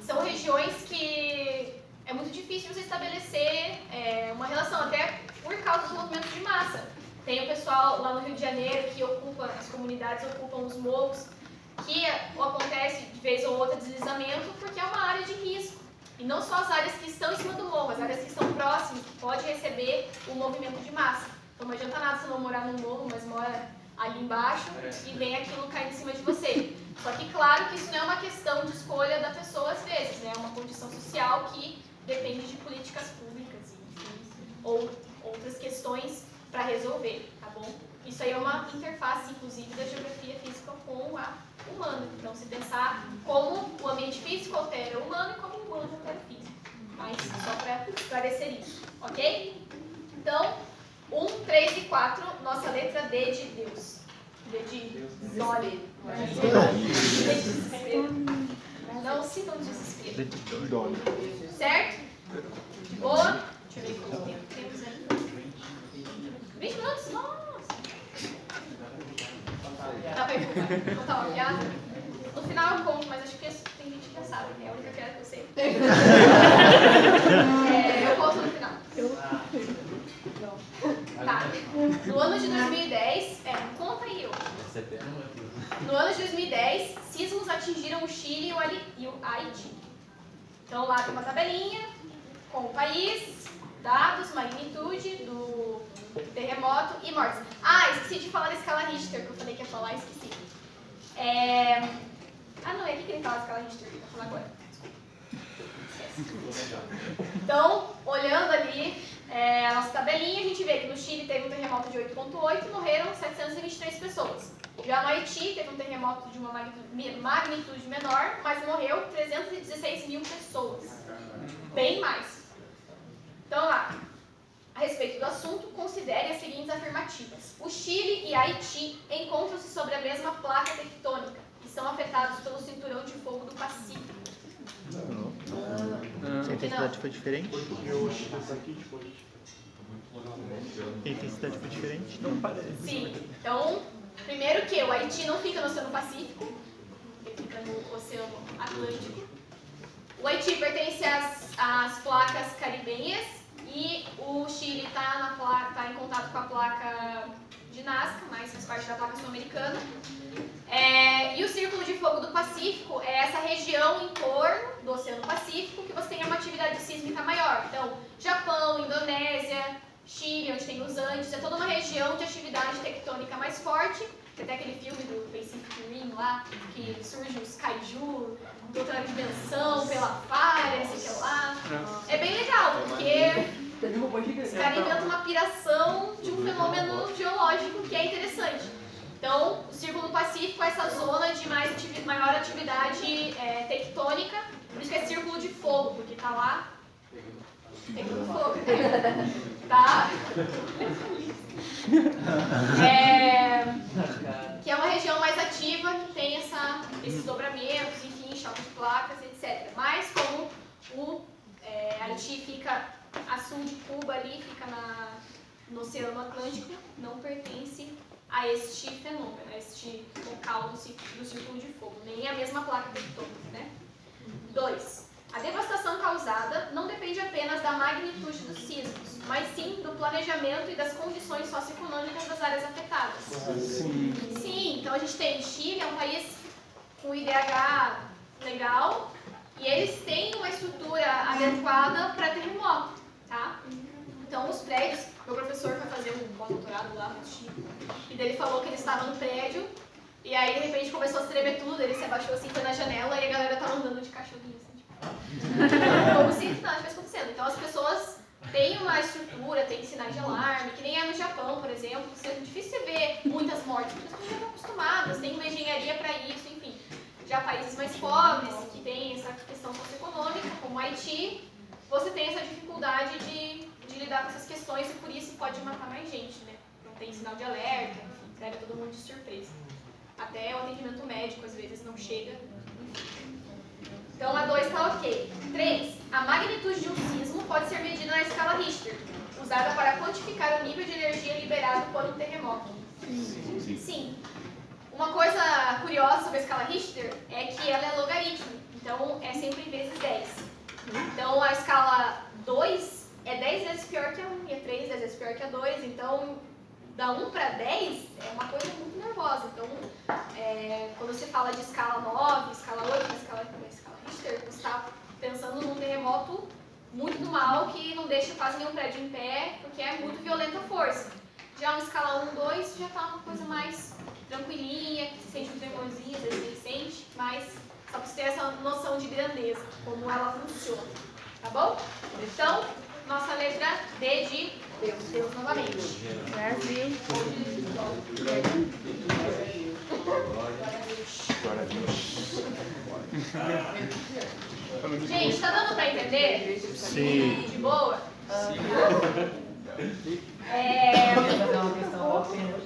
são regiões que é muito difícil você estabelecer uma relação, até por causa dos movimentos de massa. Tem o pessoal lá no Rio de Janeiro que ocupa, as comunidades ocupam os morros, que acontece de vez ou outra deslizamento porque é uma área de risco. E não só as áreas que estão em cima do morro, as áreas que estão próximas, que pode receber o movimento de massa. Então não adianta nada você não morar no morro, mas mora ali embaixo e vem aquilo cair em cima de você. Só que claro que isso não é uma questão de escolha da pessoa às vezes, né? É uma condição social que depende de políticas públicas, enfim, ou outras questões para resolver, tá bom? Isso aí é uma interface, inclusive, da geografia física com a humana. Então, se pensar como o ambiente físico altera o humano e como o humano altera o físico. Mas só para esclarecer isso, ok? Então, 1, 3 e 4, nossa letra D de Deus. D de Dolly. D de desespero. Não sintam desespero. Certo? De boa? Deixa eu ver quanto tempo temos aí. 20 minutos? Nossa! Dá pra contar uma piada? No final eu conto, mas acho que tem gente que já sabe, né? É a única piada que eu sei. Eu conto no final. Tá. No ano de 2010, conta aí eu. No ano de 2010, sismos atingiram o Chile e o Haiti. Então lá tem uma tabelinha com o país, dados, magnitude do terremoto e mortes. Esqueci de falar da escala Richter, que eu falei que ia falar, esqueci. Não, é aqui que ele fala a escala Richter, que eu vou falar agora. Esquece. Então, olhando ali a nossa tabelinha, a gente vê que no Chile teve um terremoto de 8,8 e morreram 723 pessoas. Já no Haiti teve um terremoto de uma magnitude menor, mas morreu 316 mil pessoas. Bem mais. Então lá, a respeito do assunto, considere as seguintes afirmativas. O Chile e Haiti encontram-se sobre a mesma placa tectônica e são afetados pelo cinturão de fogo do Pacífico. A intensidade foi diferente? A intensidade foi diferente? Não parece. Sim, então Primeiro que o Haiti não fica no Oceano Pacífico, ele fica no Oceano Atlântico. O Haiti pertence às placas caribenhas e o Chile está em contato com a placa de Nazca, mas faz parte da placa sul-americana. E o Círculo de Fogo do Pacífico é essa região em torno do Oceano Pacífico que você tem uma atividade sísmica maior. Então, Japão, Indonésia, Chile, onde tem os Andes, é toda uma região de atividade tectônica mais forte. Tem até aquele filme do Pacific Rim lá, que surge os kaiju, de outra dimensão, pela falha, não sei o que lá. É bem legal, porque os caras inventam uma piração de um fenômeno geológico que é interessante. Então, o Círculo do Pacífico é essa zona de maior atividade tectônica, por isso que é Círculo de Fogo, porque tá lá pegando fogo. Tá? Que é uma região mais ativa, que tem esses dobramentos, enfim, choque de placas, etc. Mas como o Haiti fica a sul de Cuba ali, fica no Oceano Atlântico, não pertence a este fenômeno, a este local do Círculo de Fogo, nem a mesma placa tectônica, né? 2. A devastação causada não depende apenas da magnitude dos sismos, mas sim do planejamento e das condições socioeconômicas das áreas afetadas. Sim, então a gente tem Chile, é um país com IDH legal, e eles têm uma estrutura adequada para terremoto, tá? Então os prédios, meu professor foi fazer um pós-doutorado lá no Chile, e dele falou que ele estava no prédio, e aí de repente começou a se tremer tudo, ele se abaixou assim, foi na janela, e a galera estava andando de cachorrinho, assim, tipo, como se nada estivesse acontecendo. Então as pessoas têm uma estrutura, têm sinais de alarme, que nem é no Japão, por exemplo, é difícil você ver muitas mortes, porque as pessoas já estão acostumadas, tem uma engenharia para isso, enfim. Já países mais pobres, que têm essa questão socioeconômica, como o Haiti, você tem essa dificuldade de lidar com essas questões e por isso pode matar mais gente, né? Não tem sinal de alerta, enfim, pega todo mundo de surpresa. Até o atendimento médico às vezes não chega. Então a 2 está ok. 3. A magnitude de um sismo pode ser medida na escala Richter, usada para quantificar o nível de energia liberado por um terremoto. Sim. Uma coisa curiosa sobre a escala Richter é que ela é logarítmica, então é sempre vezes 10. Então a escala 2 é 10 vezes pior que a 1 e a 3 10 vezes pior que a 2, então da 1 para 10 é uma coisa muito nervosa. Então, quando você fala de escala 9, escala 8, escala Richter, você está pensando num terremoto muito do mal que não deixa quase nenhum prédio em pé, porque é muito violenta a força. Já uma escala 1, 2 já está uma coisa mais tranquilinha, que você sente um tremorzinho, às vezes ele sente, mas só para você ter essa noção de grandeza, como ela funciona. Tá bom? Então, nossa letra D de Deus. Deus novamente. Brasil. Gente, tá dando pra entender? Sim. De boa? Vou fazer uma questão do tema.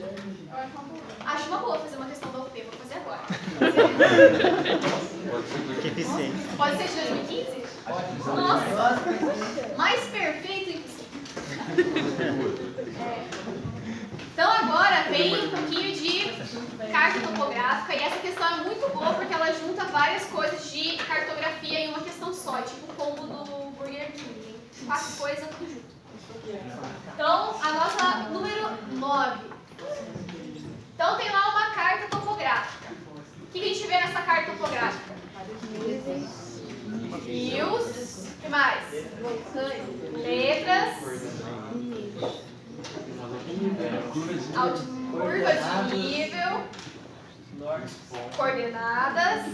Acho uma boa fazer uma questão do OP, vou fazer agora. Que eficiente. Pode ser de 2015? Nossa, mais perfeito impossível. Então agora vem um pouquinho de carta topográfica, e essa questão é muito boa porque ela junta várias coisas de cartografia em uma questão só, tipo o combo do Burger King. 4 coisas tudo junto. Então, a nossa número 9. Então tem lá uma carta topográfica. O que a gente vê nessa carta topográfica? Rios, o que mais? Letras, curva de nível, coordenadas,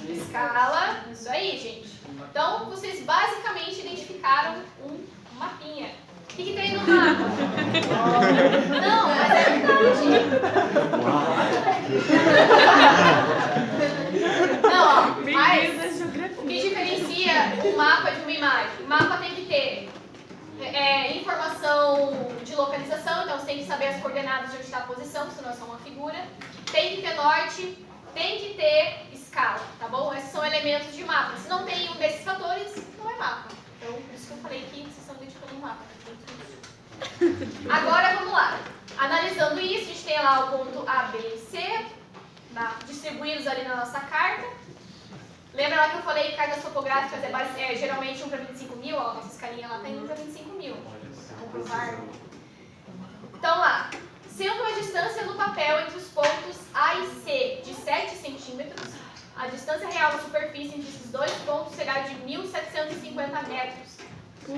escala, isso aí, gente. Então, vocês basicamente identificaram um mapinha. O que tem no mapa? Não, mas é verdade. Não, ó, mas o que diferencia um mapa de uma imagem? O mapa tem que ter informação de localização, então você tem que saber as coordenadas de onde está a posição, senão é só uma figura. Tem que ter norte, tem que ter escala, tá bom? Esses são elementos de mapa. Se não tem um desses fatores, não é mapa. Então, por isso que eu falei que vocês estão identificando um mapa. Agora vamos lá. Analisando isso, a gente tem lá o ponto A, B e C, distribuídos ali na nossa carta. Lembra lá que eu falei que cartas topográficas é geralmente 1 para 25 mil? Ó, nossa escalinha lá tem 1 para 25 mil. Vamos provar. Então lá, sendo a distância no papel entre os pontos A e C de 7 centímetros, a distância real da superfície entre esses dois pontos será de 1.750 metros.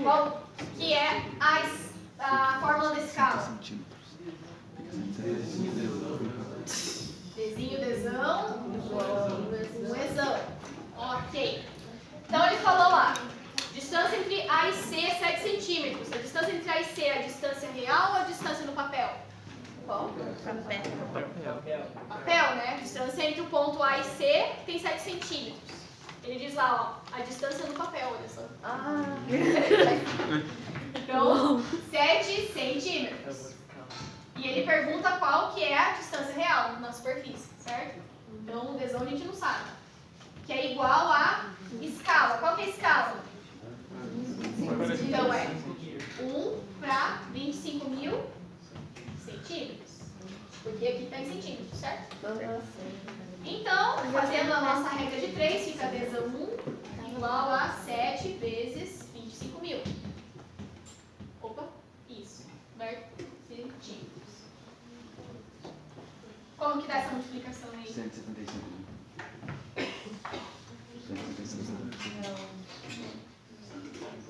Qual que é a fórmula da escala? Desenho, desão, exão. Ok. Então ele falou lá, distância entre A e C é 7 centímetros. A distância entre A e C é a distância real ou a distância no papel? Qual? Papel, né? A distância entre o ponto A e C tem 7 centímetros. Ele diz lá, ó, a distância no papel, olha só. Então, 7 centímetros. E ele pergunta qual que é a distância real na superfície, certo? Então, o desão a gente não sabe. Que é igual a escala. Qual que é a escala? Então, é 1 para 25 mil centímetros. Porque aqui está em centímetros, certo? Então, fazendo a nossa regra de 3, fica desão 1 igual a 7 vezes 25 mil. Opa, isso. Centímetros. Como que dá essa multiplicação aí? 175 mil.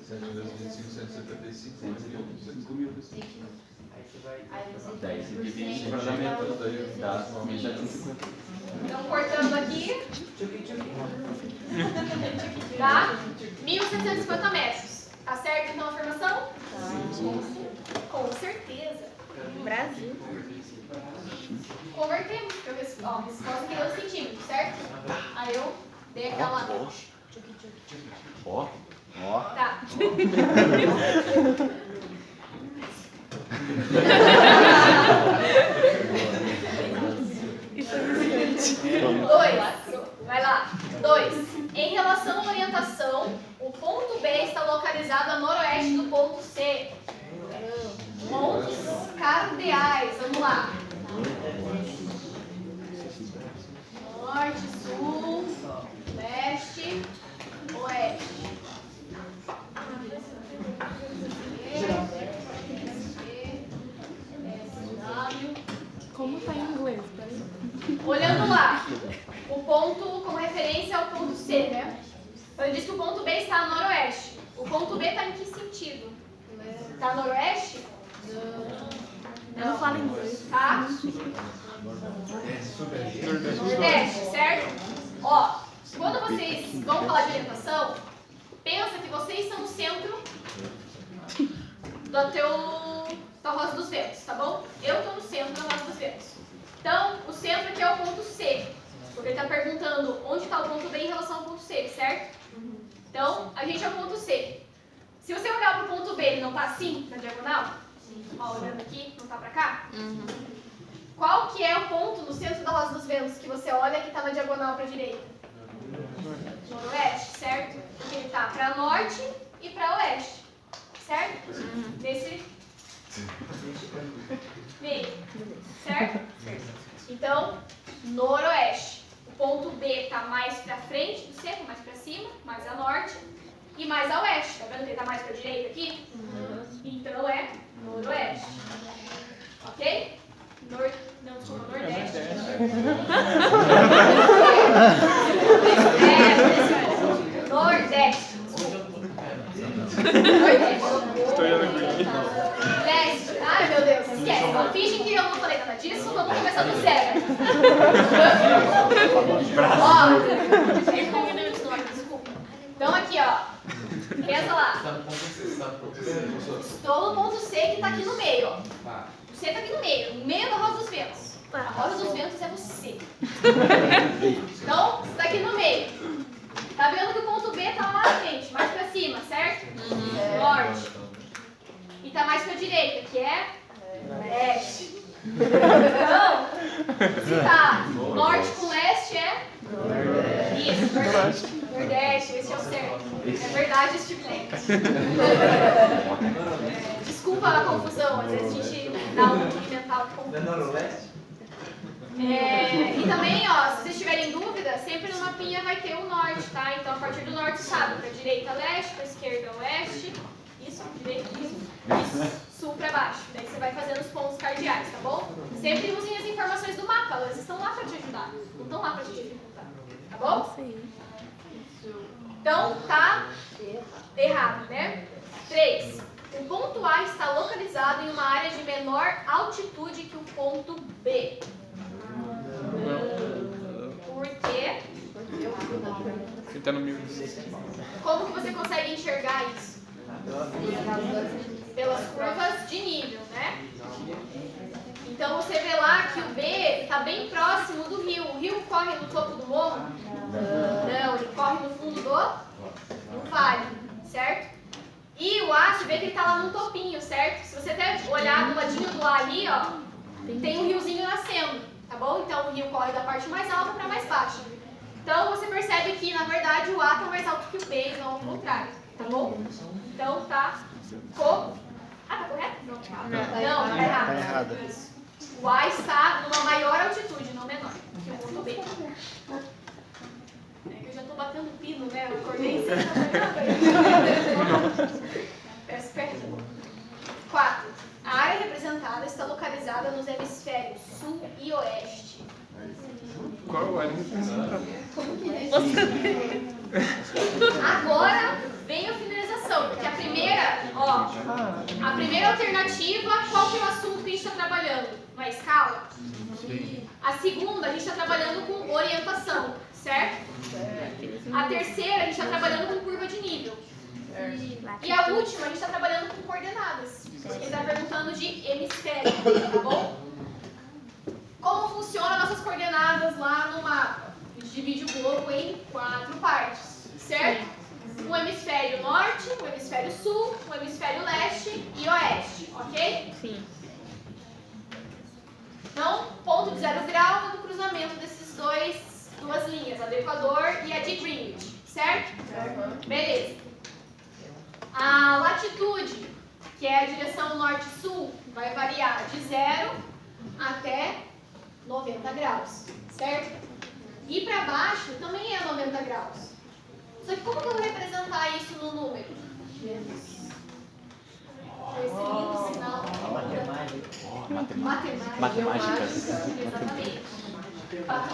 7 vezes 25, 175 mil. Aí você vai... Aí você 10 e divide por para dar metade, dá 1.750. Então, cortando aqui, dá 1.750 metros. Tá certo então a afirmação? Com certeza. Brasil. Convertemos, porque a resposta aqui deu centímetros, certo? Aí eu dei aquela... Ó, ó. Tá. Vai lá. 2. Em relação à orientação, o ponto B está localizado a noroeste do ponto C. Pontos cardeais. Vamos lá. Norte, sul, leste, oeste. Como tá em inglês? Olhando lá, o ponto como referência é o ponto C, né? Então ele diz que o ponto B está a noroeste. O ponto B está em que sentido? Está a noroeste? Não fala inglês. Tá? Nordeste, certo? Ó, quando vocês vão falar de orientação, pensa que vocês são o centro da Rosa dos Ventos, tá bom? Eu estou no centro da Rosa dos Ventos. Então, o centro aqui é o ponto C, porque ele está perguntando onde está o ponto B em relação ao ponto C, certo? Então, a gente é o ponto C. Se você olhar para o ponto B, ele não está assim, na diagonal? Ó, olhando aqui, não está para cá? Qual que é o ponto no centro da Rosa dos Ventos que você olha que está na diagonal para a direita? Noroeste, certo? Porque ele está para norte e para oeste, certo? Nesse meio, certo? Então, noroeste. O ponto B está mais para frente do C, mais para cima, mais a norte e mais a oeste. Tá vendo que ele está mais para a direita aqui? Então é noroeste. Ok? Não, desculpa, nordeste. Nordeste. Estou olhando aqui. Leste. Ai, meu Deus, esquece. Não fingem que eu não falei nada disso, vamos começar do zero. Desculpa. Então aqui, ó. Pensa lá. Estou no ponto C que está aqui no meio, ó. O C está aqui no meio da Rosa dos Ventos. A Rosa dos Ventos é você. Então, você está aqui no meio. Tá vendo que o ponto B está lá na frente, mais para cima, certo? Norte. E está mais para a direita, que é leste. Então, se tá norte com leste é isso, nordeste. Nordeste, esse é o certo. É verdade, este cliente. Desculpa Desculpa a confusão, às vezes a gente dá um mental de confusão. Noroeste? E também, ó, se vocês tiverem dúvida, sempre no mapinha vai ter o norte, tá? Então, a partir do norte, sabe? Pra direita, leste, pra esquerda, oeste. Isso, direita, isso. Sul pra baixo. Daí você vai fazendo os pontos cardeais, tá bom? Sempre usem as informações do mapa, elas estão lá pra te ajudar. Não estão lá pra te dificultar, tá bom? Então, tá errado, né? 3. O ponto A está localizado em uma área de menor altitude que o ponto B. Por quê? Ele tá no 1.000. Como que você consegue enxergar isso? Pelas curvas de nível, né? Então você vê lá que o B está bem próximo do rio. O rio corre no topo do morro? Não, ele corre no fundo do vale, certo? E o A, você vê que ele está lá no topinho, certo? Se você até olhar do ladinho do A ali, ó, tem um riozinho nascendo, tá bom? Então o rio corre da parte mais alta para mais baixa. Então você percebe que, na verdade, o A está mais alto que o B e não ao contrário, tá bom? Então tá tá correto? Não, tá errado. Tá errado. Isso. O A está numa maior altitude, não menor, que o ponto B. Eu já tô batendo pino, né? Eu acordei sem Peço perdão. 4. A área representada está localizada nos hemisférios sul e oeste. Qual área? Agora vem a finalização, porque a primeira alternativa, qual que é o assunto que a gente está trabalhando? Uma escala? A segunda, a gente está trabalhando com orientação, certo? A terceira, a gente está trabalhando com curva de nível. E a última, a gente está trabalhando com coordenadas. Ele está perguntando de hemisfério, tá bom? Como funcionam nossas coordenadas lá no mapa? A gente divide o globo em 4 partes, certo? Um hemisfério norte, um hemisfério sul, um hemisfério leste e oeste, ok? Sim. Então, ponto de 0 grau é do cruzamento desses duas linhas, a do Equador e a de Greenwich, certo? Beleza. A latitude, que é a direção norte-sul, vai variar de 0 até 90 graus, certo? E para baixo também é 90 graus. Só que como que eu vou representar isso no número? Esse lindo sinal. Matemáticas. Exatamente.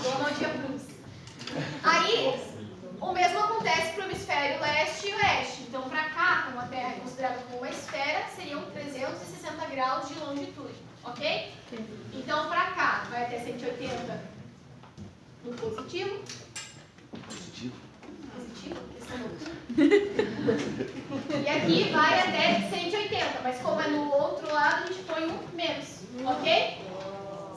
Donald Cruz. Aí, o mesmo acontece para o hemisfério leste e oeste. Então, para cá, como a Terra é considerada como uma esfera, seriam 360 graus de longitude, ok? Então, para cá, vai até 180 no positivo. Positivo? E aqui vai até 180, mas como é no outro lado, a gente põe um menos, ok?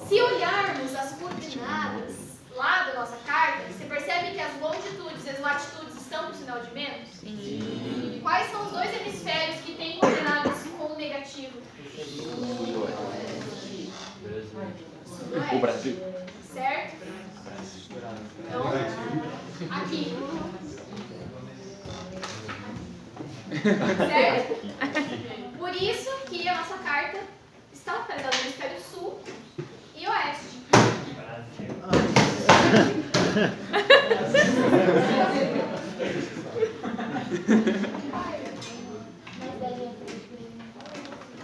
Se olharmos as coordenadas lá da nossa carta, você percebe que as longitudes e as latitudes estão com sinal de menos? Sim. Quais são os 2 hemisférios que têm coordenadas com negativo? O Brasil. Certo? Então, aqui. Certo? Por isso que a nossa carta está localizada no hemisfério sul e oeste.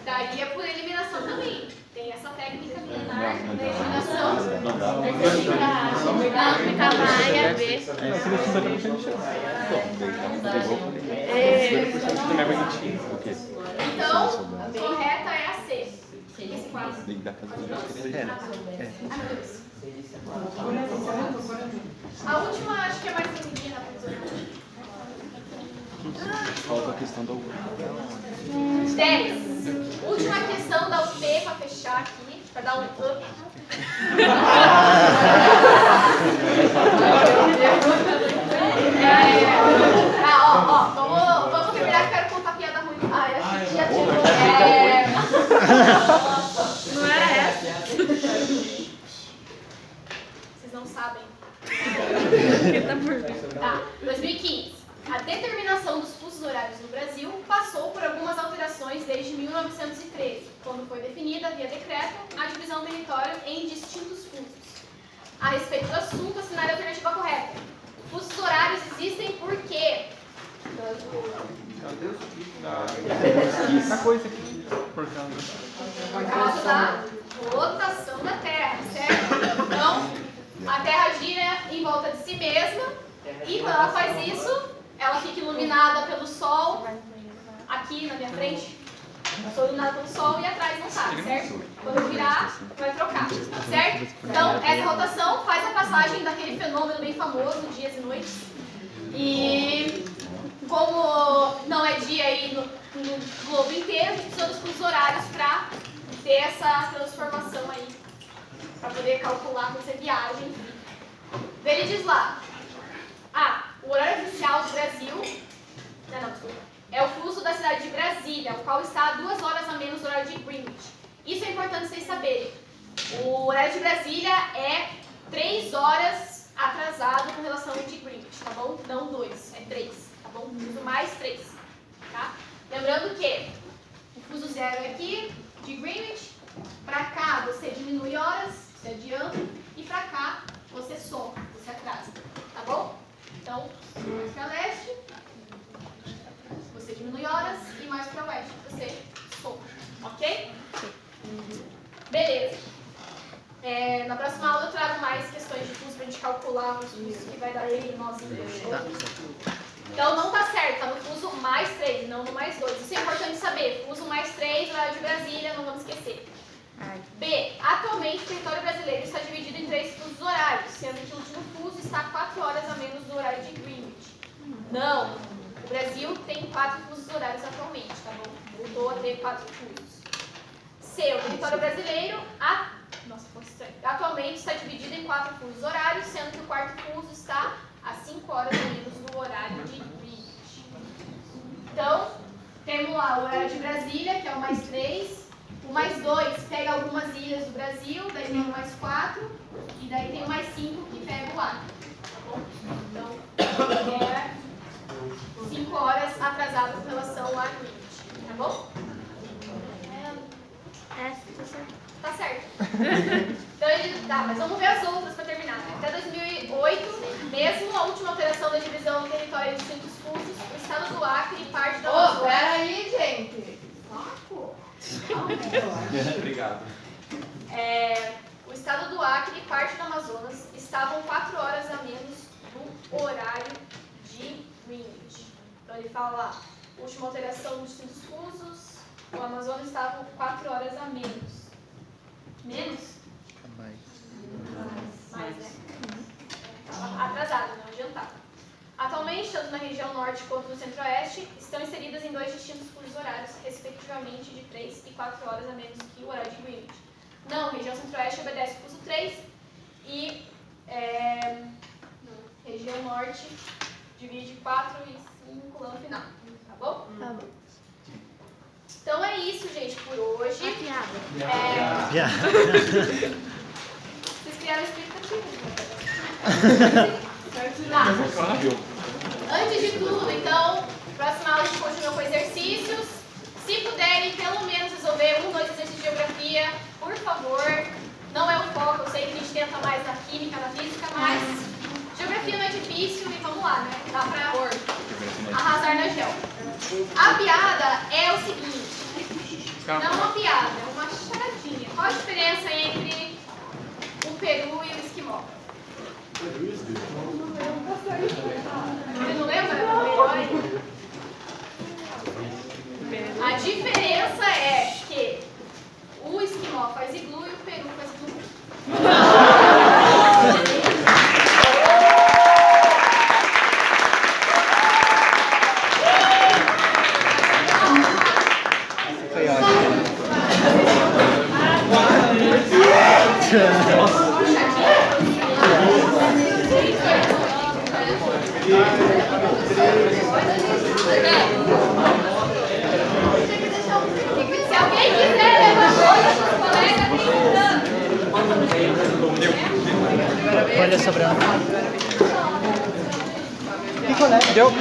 Daria por eliminação também. Tem essa técnica milenar da eliminação. Não, fica lá e a ver. Então, a correta é a C. Esse quadro. Link da casa do A última acho que é mais feminina. Falta a questão da UP. 10. Última questão da UP para fechar aqui, para dar um up. Vamos terminar que eu quero contar piada ruim. Ai, a gente já tirou. Não era essa? Vocês não sabem. Tá por ver. Tá, 2015. A determinação dos fusos horários no Brasil passou por algumas alterações desde 1913, quando foi definida, via decreto, a divisão do território em distintos fusos. A respeito do assunto, assinar a alternativa correta. Fusos horários existem por quê? Essa coisa aqui, por causa. Por causa da rotação da Terra, certo? Então, a Terra gira em volta de si mesma e quando ela faz isso, ela fica iluminada pelo Sol, aqui na minha frente. Eu sou iluminada pelo Sol e atrás não está, certo? Quando eu virar, vai trocar, certo? Então, essa rotação faz a passagem daquele fenômeno bem famoso, dias e noites. E como não é dia aí no globo inteiro, a gente precisa dos fusos horários para ter essa transformação aí, para poder calcular quando você viaja, enfim. Ele diz lá, o horário oficial do Brasil, é o fuso da cidade de Brasília, o qual está a 2 horas a menos do horário de Greenwich. Isso é importante vocês saberem. O horário de Brasília é 3 horas atrasado com relação ao de Greenwich, tá bom? Não 2, é 3, tá bom? Fuso mais 3, tá? Lembrando que o fuso 0 é aqui, de Greenwich, pra cá você diminui horas, você adianta, e pra cá você soma, você atrasa, tá bom? Então, mais pra leste, você diminui horas, e mais pra oeste, você soma, ok? Beleza. Na próxima aula eu trago mais questões de fuso pra gente calcular os fusos que vai dar aí, nozinho. Então não tá certo, tá no fuso mais 3, não no mais 2. Isso é importante saber. Fuso mais 3, horário de Brasília, não vamos esquecer. B. Atualmente o território brasileiro está dividido em 3 fusos horários, sendo que o último fuso está 4 horas a menos do horário de Greenwich. Não. O Brasil tem 4 fusos horários atualmente, tá bom? Voltou a ter 4 fusos. C. O território brasileiro atualmente está dividido em 4 fusos horários, sendo que o 4º fuso está a 5 horas a menos do horário de Greenwich. Então, temos lá o horário de Brasília, que é o mais 3. O mais 2 pega algumas ilhas do Brasil, daí tem o mais 4. E daí tem o mais 5 que pega o Acre. Tá bom? Então, é 5 horas atrasado com relação a Greenwich. Tá bom? Tá certo. Então mas vamos ver as outras para terminar. Até 2008, mesmo a última alteração da divisão do território em distintos fusos, o estado do Acre e parte da Amazônia. Peraí, gente. Saco. Obrigado. O estado do Acre e parte do Amazonas estavam 4 horas a menos do horário de Greenwich. Então ele fala lá, última alteração dos distintos fusos, o Amazonas estava 4 horas a menos. Menos? Mais, né? Estava atrasado, não adiantava. Atualmente, tanto na região norte quanto no centro-oeste, estão inseridas em 2 distintos fusos horários, respectivamente de 3 e 4 horas a menos que o horário de Greenwich. Não, região centro-oeste obedece o fuso 3 e região norte divide 4 e 5 lá no final, tá bom? Tá bom. Então é isso, gente, por hoje. Vocês criaram expectativa. Antes de tudo, então, próxima aula a gente continua com exercícios. Se puderem, pelo menos resolver 1, 2 exercícios de geografia, por favor. Não é o foco, eu sei que a gente tenta mais na química, na física, mas geografia não é difícil e vamos lá, né? Dá pra arrasar na gel. A piada é o seguinte. Não é uma piada, é uma charadinha. Qual a diferença entre o peru e o esquimó? Você não lembra? A diferença é que o esquimó faz iglu e o peru faz iglu. Se alguém quiser levar coisa para os colegas, tem Olha sobre a Deu.